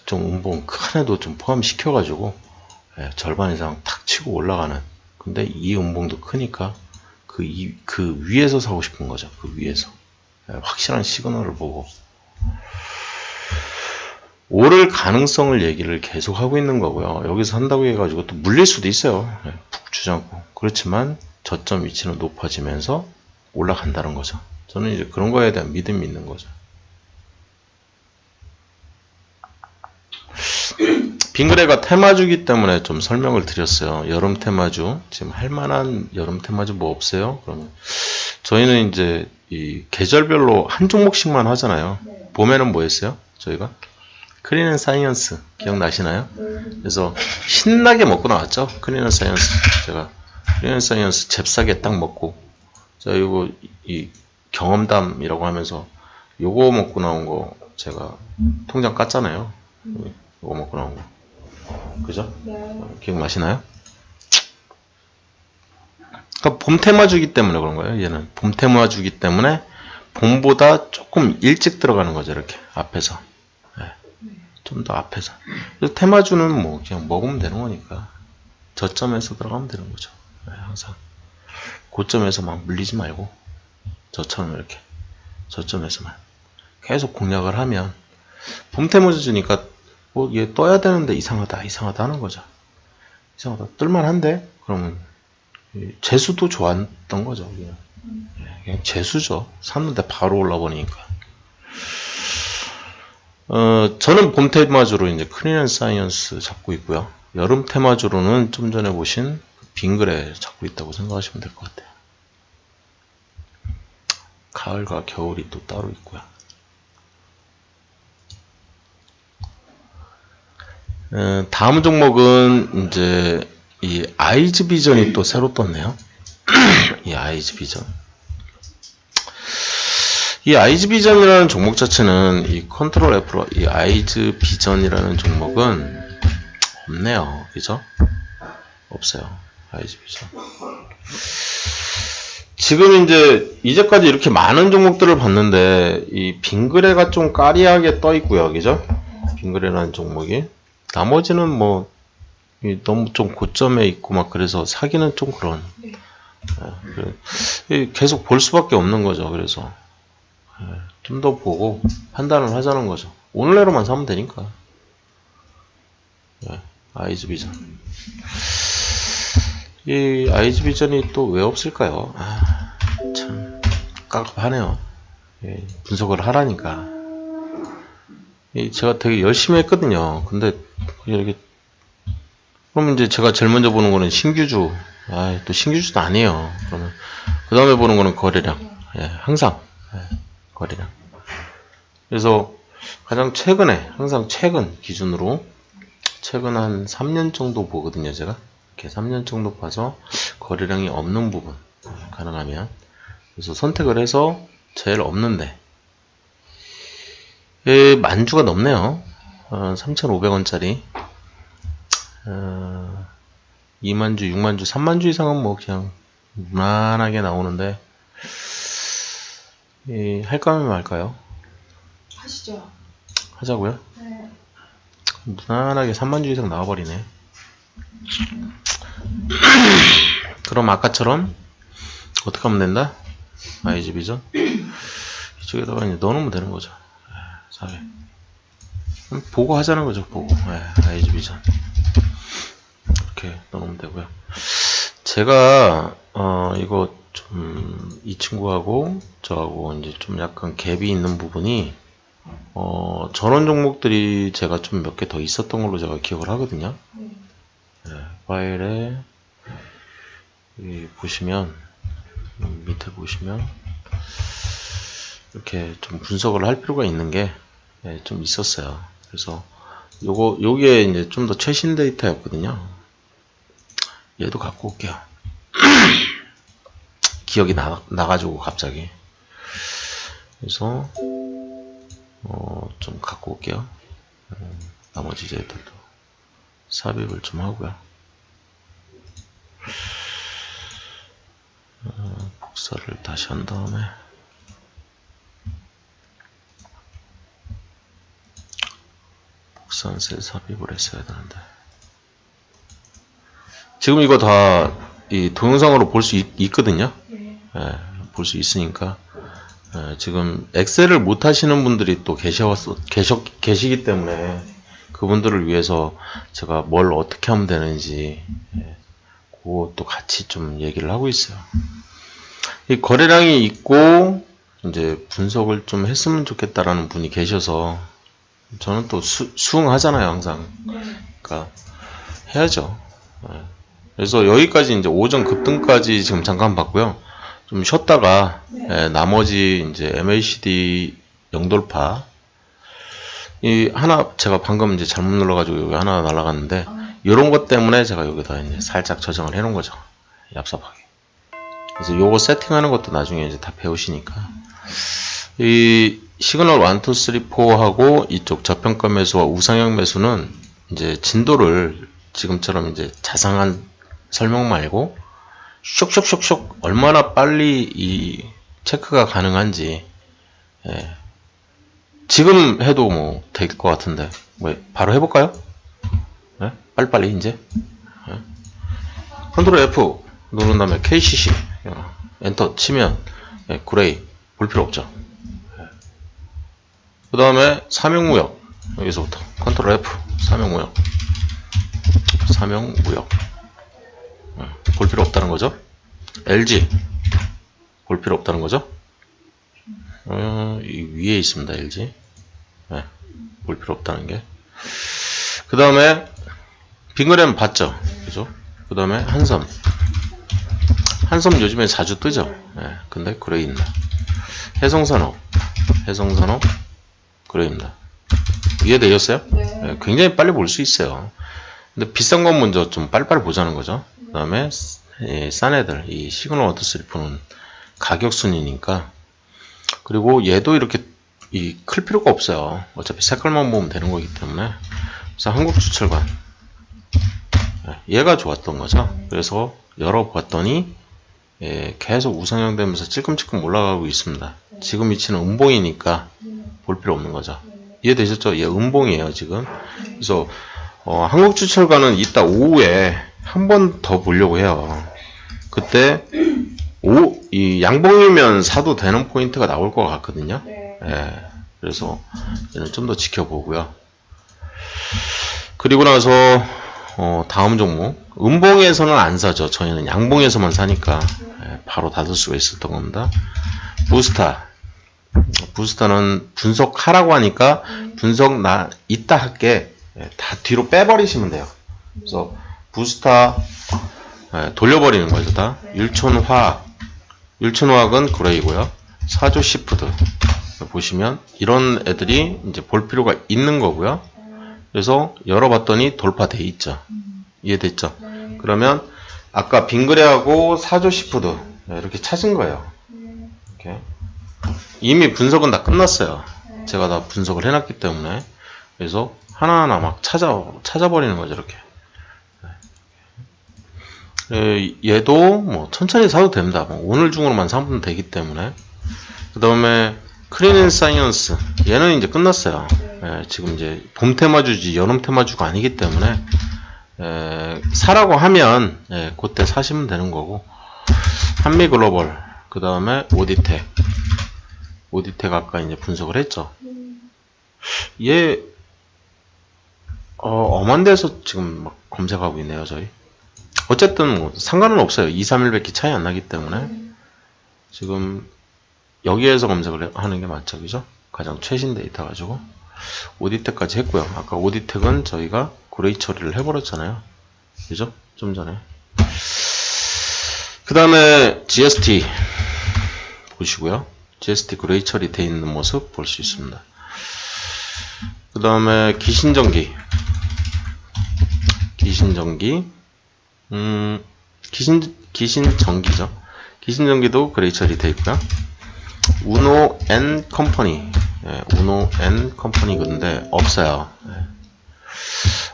좀 음봉 큰 애도 좀 포함시켜가지고 절반 이상 탁 치고 올라가는. 근데 이 음봉도 크니까 그 위에서 사고 싶은 거죠. 그 위에서. 확실한 시그널을 보고. 오를 가능성을 얘기를 계속 하고 있는 거고요. 여기서 산다고 해가지고 또 물릴 수도 있어요. 푹 주지 않고. 그렇지만 저점 위치는 높아지면서 올라간다는 거죠. 저는 이제 그런 거에 대한 믿음이 있는 거죠. 빙그레가 테마주기 때문에 좀 설명을 드렸어요. 여름 테마주. 지금 할만한 여름 테마주 뭐 없어요? 그러면 저희는 이제 이 계절별로 한 종목씩만 하잖아요. 봄에는 뭐 했어요? 저희가? 크린앤사이언스 기억나시나요? 그래서 신나게 먹고 나왔죠. 크린앤사이언스. 제가 크린앤사이언스 잽싸게 딱 먹고 자 이거 이 경험담이라고 하면서 요거 먹고 나온 거 제가 통장 깠잖아요. 요거 먹고 나온 거. 그죠? 기억나시나요? 그러니까 봄 테마주기 때문에 그런 거예요. 얘는 봄 테마주기 때문에 봄보다 조금 일찍 들어가는 거죠. 이렇게 앞에서. 좀 더 앞에서. 그래서 테마주는 뭐 그냥 먹으면 되는 거니까 저점에서 들어가면 되는 거죠. 항상 고점에서 막 물리지 말고 저처럼 이렇게 저점에서만 계속 공략을 하면 봄 테마주니까 뭐 얘 떠야 되는데 이상하다 하는 거죠. 이상하다 뜰만한데 그러면 재수도 좋았던 거죠. 그냥 재수죠. 샀는데 바로 올라버리니까. 저는 봄 테마주로 이제 크린앤사이언스 잡고 있고요. 여름 테마주로는 좀 전에 보신 빙그레 잡고 있다고 생각하시면 될 것 같아요. 가을과 겨울이 또 따로 있고요. 다음 종목은 이제 이 아이즈 비전이 또 새로 떴네요. 이 아이즈비전. 이 아이즈비전이라는 종목 자체는 이 컨트롤 F로 이 아이즈비전이라는 종목은 없네요. 그죠? 없어요. 아이즈비전. 지금 이제까지 이렇게 많은 종목들을 봤는데 이 빙그레가 좀 까리하게 떠 있고요. 그죠? 빙그레라는 종목이. 나머지는 뭐 너무 좀 고점에 있고 막 그래서 사기는 좀 그런. 계속 볼 수밖에 없는 거죠. 그래서 좀 더 보고 판단을 하자는 거죠. 오늘 내로만 사면 되니까. 아이즈비전. 이 아이즈비전이 또 왜 없을까요? 참 깝깝하네요. 분석을 하라니까. 제가 되게 열심히 했거든요. 근데 이렇게 그러면 이제 제가 제일 먼저 보는 거는 신규주. 또 신규주도 아니에요. 그러면 그 다음에 보는 거는 거래량. 항상 거래량. 그래서 가장 최근에 항상 최근 기준으로 최근 한 3년 정도 보거든요. 제가 이렇게 3년 정도 봐서 거래량이 없는 부분 가능하면 그래서 선택을 해서 제일 없는데 만주가 넘네요. 3,500원짜리 2만주, 6만주, 3만주 이상은 뭐 그냥 무난하게 나오는데 할까 하면 말까요? 하시죠. 하자고요? 네. 무난하게 3만주 이상 나와버리네. 그럼 아까처럼 어떻게 하면 된다? 아이즈비전 이쪽에다가 이제 넣어놓으면 되는 거죠. 400 보고 하자는 거죠. 보고 아이즈비전 이렇게 넣어놓으면 되고요. 제가 이거 좀 이 친구하고 저하고 이제 좀 약간 갭이 있는 부분이 전원 종목들이 제가 좀 몇 개 더 있었던 걸로 제가 기억을 하거든요. 파일에 보시면 밑에 보시면 이렇게 좀 분석을 할 필요가 있는 게 좀 있었어요. 그래서 요게 이제 좀 더 최신 데이터였거든요. 얘도 갖고 올게요. 기억이 나가지고 갑자기. 그래서 좀 갖고 올게요. 나머지 애들도 삽입을 좀 하고요. 복사를 다시 한 다음에 복사한 셀 삽입을 했어야 되는데 지금 이거 다 이 동영상으로 볼 수 있거든요. 볼 수 있으니까 지금 엑셀을 못 하시는 분들이 또 계시기 때문에 그분들을 위해서 제가 뭘 어떻게 하면 되는지 그것도 같이 좀 얘기를 하고 있어요. 이 거래량이 있고 이제 분석을 좀 했으면 좋겠다라는 분이 계셔서 저는 또 수긍하잖아요, 항상. 그러니까 해야죠. 그래서 여기까지 이제 오전 급등까지 지금 잠깐 봤고요. 좀 쉬었다가 나머지 이제 MACD 영돌파 이 하나 제가 방금 이제 잘못 눌러가지고 여기 하나 날아갔는데 이런 것 때문에 제가 여기다 이제 살짝 조정을 해놓은 거죠. 얍삽하게. 그래서 요거 세팅하는 것도 나중에 이제 다 배우시니까 이 시그널 1, 2, 3, 4하고 이쪽 저평가 매수와 우상향 매수는 이제 진도를 지금처럼 이제 자상한 설명 말고 쇽쇽쇽쇽 얼마나 빨리 이 체크가 가능한지 지금 해도 뭐 될 것 같은데 바로 해볼까요? 빨리빨리 이제 컨트롤 F 누른 다음에 KCC 엔터 치면 그레이 볼 필요 없죠. 그 다음에 삼형무역 여기서부터 컨트롤 F 삼형무역 볼 필요 없다는 거죠. LG 볼 필요 없다는 거죠. 이 위에 있습니다. LG 볼 필요 없다는 게. 그 다음에 빙그램 봤죠. 그죠? 그 다음에 한섬 요즘에 자주 뜨죠. 근데 그레이입니다. 해성산업 그레이입니다. 이해되셨어요? 네. 굉장히 빨리 볼 수 있어요. 근데 비싼 건 먼저 좀 빨리빨리 보자는 거죠. 그 다음에 싼 애들, 이 시그널 워터슬리프는 가격 순이니까. 그리고 얘도 이렇게 클 필요가 없어요. 어차피 색깔만 보면 되는 거기 때문에. 그래서 한국주철관, 얘가 좋았던 거죠. 그래서 열어봤더니 계속 우상향 되면서 찔끔찔끔 올라가고 있습니다. 지금 위치는 음봉이니까 볼 필요 없는 거죠. 이해되셨죠? 얘 음봉이에요 지금. 그래서 한국주철관은 이따 오후에 한 번 더 보려고 해요. 그때 이 양봉이면 사도 되는 포인트가 나올 것 같거든요. 예, 그래서 얘는 좀 더 지켜보고요. 그리고 나서 다음 종목, 음봉에서는 안 사죠. 저희는 양봉에서만 사니까 바로 닫을 수가 있었던 겁니다. 부스타. 부스타는 분석하라고 하니까 분석 이따 할게. 다 뒤로 빼버리시면 돼요. 그래서 부스타 돌려버리는 거죠. 다. 율촌화학. 율촌화학은 그레이고요. 사조 시푸드. 보시면 이런 애들이 이제 볼 필요가 있는 거고요. 그래서 열어봤더니 돌파돼 있죠. 이해됐죠? 그러면 아까 빙그레하고 사조 시푸드 이렇게 찾은 거예요. 이렇게. 이미 분석은 다 끝났어요. 제가 다 분석을 해놨기 때문에. 그래서 하나하나 막 찾아버리는 거죠. 이렇게. 얘도 뭐 천천히 사도 됩니다. 뭐 오늘 중으로만 사면 되기 때문에. 그 다음에 크린앤사이언스, 얘는 이제 끝났어요. 지금 이제 봄 테마주지 여름 테마주가 아니기 때문에 사라고 하면 그때 사시면 되는 거고. 한미글로벌, 그 다음에 오디텍 아까 이제 분석을 했죠. 얘 엄한 데서 지금 막 검색하고 있네요. 저희 어쨌든 뭐 상관은 없어요. 2, 3일밖에 차이 안 나기 때문에 지금 여기에서 검색을 하는 게 맞죠. 그죠? 가장 최신 데이터 가지고 오디텍까지 했고요. 아까 오디텍은 저희가 그레이 처리를 해버렸잖아요. 그죠? 좀 전에. 그 다음에 GST 보시고요. GST 그레이 처리 돼 있는 모습 볼 수 있습니다. 그 다음에 기신전기, 기신전기죠. 기신전기도 그레이 처리 돼 있고요. 우노 앤 컴퍼니, 우노 앤 컴퍼니 근데 없어요.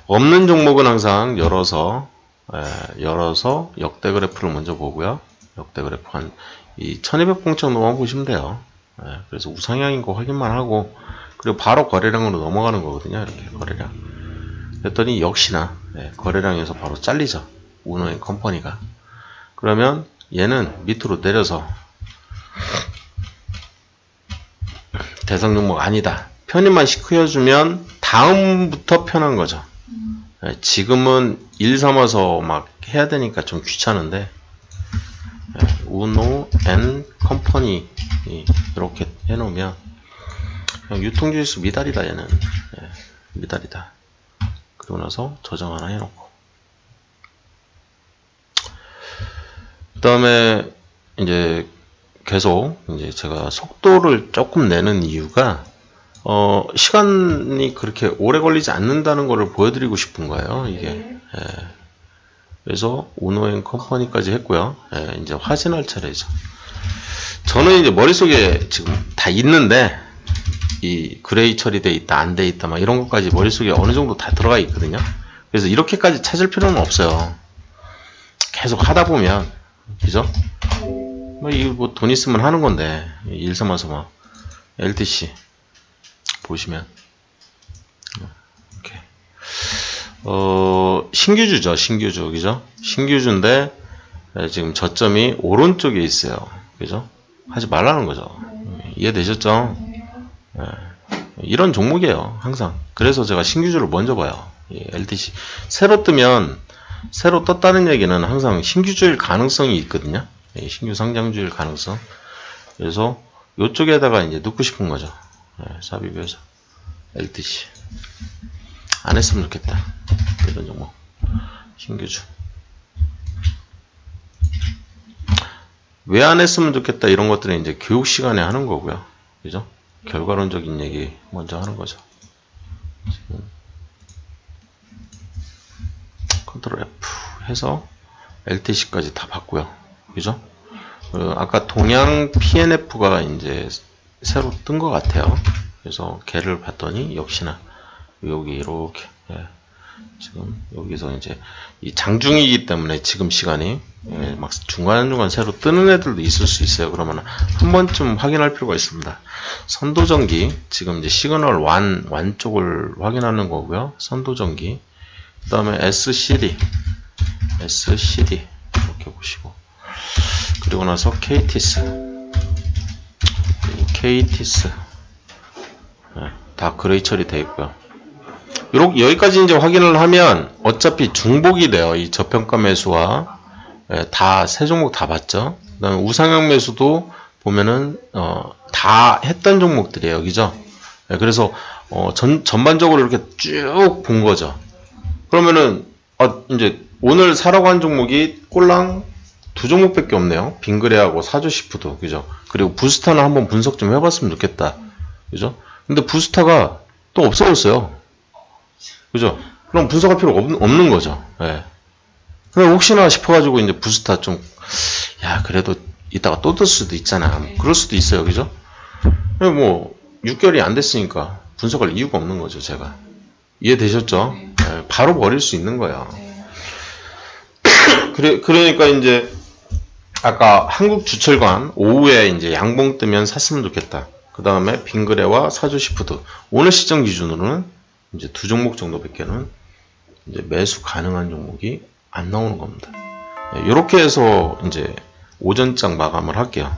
없는 종목은 항상 열어서 역대 그래프를 먼저 보고요. 역대 그래프 한 이 1200봉 정도만 보시면 돼요. 그래서 우상향인 거 확인만 하고, 그리고 바로 거래량으로 넘어가는 거거든요. 이렇게 거래량. 그랬더니 역시나 거래량에서 바로 잘리죠. 우노 앤 컴퍼니가. 그러면 얘는 밑으로 내려서 대상 종목 아니다. 편입만 시켜주면 다음부터 편한 거죠. 지금은 일 삼아서 막 해야 되니까 좀 귀찮은데, 우노 앤 컴퍼니 이렇게 해놓으면 그냥 유통주의수 미달이다. 얘는 미달이다. 그리고 나서 저장 하나 해놓고, 그 다음에 이제 계속 이제 제가 속도를 조금 내는 이유가 시간이 그렇게 오래 걸리지 않는다는 것을 보여드리고 싶은 거예요. 이게. 그래서 우노 앤 컴퍼니까지 했고요. 이제 확인할 차례죠. 저는 이제 머릿속에 지금 다 있는데, 이 그레이 처리돼 있다, 안 돼 있다, 막 이런 것까지 머릿속에 어느 정도 다 들어가 있거든요. 그래서 이렇게까지 찾을 필요는 없어요. 계속 하다 보면, 그죠? 뭐 돈 있으면 하는 건데, 일 삼아서 막 LTC 보시면 이렇게 신규주죠. 신규주, 그죠? 신규주인데 지금 저점이 오른쪽에 있어요. 그죠? 하지 말라는 거죠. 이해되셨죠? 이런 종목이에요. 항상. 그래서 제가 신규주를 먼저 봐요. LTC 새로 뜨면, 새로 떴다는 얘기는 항상 신규주일 가능성이 있거든요. 신규 상장주일 가능성. 그래서 이쪽에다가 이제 넣고 싶은 거죠. 사비비에서 LTC 안 했으면 좋겠다. 이런 종목 신규주 왜 안 했으면 좋겠다. 이런 것들은 이제 교육 시간에 하는 거고요. 그죠? 결과론적인 얘기 먼저 하는 거죠. 지금 컨트롤 F 해서 LTC까지 다 봤고요. 그죠? 아까 동양 PNF가 이제 새로 뜬 것 같아요. 그래서 걔를 봤더니 역시나 여기 이렇게 지금 여기서 이제 이 장중이기 때문에 지금 시간이 막 중간중간 새로 뜨는 애들도 있을 수 있어요. 그러면 한 번쯤 확인할 필요가 있습니다. 선도전기 지금 이제 시그널 1 쪽을 확인하는 거고요. 선도전기 그 다음에 SCD 이렇게 보시고 그리고 나서 KTS 다 그레이 처리되어 있고요. 여기까지 이제 확인을 하면 어차피 중복이 돼요. 이 저평가 매수와 다 세 종목 다 봤죠. 그다음에 우상향 매수도 보면은 다 했던 종목들이에요. 그죠? 그래서 전반적으로 이렇게 쭉 본 거죠. 그러면은 이제 오늘 사라고 한 종목이 꼴랑 두 종목밖에 없네요. 빙그레하고 사조시푸드. 그죠? 그리고 부스타는 한번 분석 좀 해봤으면 좋겠다. 그죠? 근데 부스타가 또 없어졌어요. 그죠? 그럼 분석할 필요가 없는 거죠. 예. 근데 혹시나 싶어가지고 이제 부스타 좀, 그래도 이따가 또 뜰 수도 있잖아. 그럴 수도 있어요. 그죠? 뭐, 6개월이 안 됐으니까 분석할 이유가 없는 거죠, 제가. 이해되셨죠? 예, 바로 버릴 수 있는 거예요. 그러니까 이제, 아까 한국주철관 오후에 이제 양봉 뜨면 샀으면 좋겠다. 그 다음에 빙그레와 사조시푸드. 오늘 시점 기준으로는 이제 두 종목 정도밖에는 이제 매수 가능한 종목이 안 나오는 겁니다. 이렇게 해서 이제 오전장 마감을 할게요.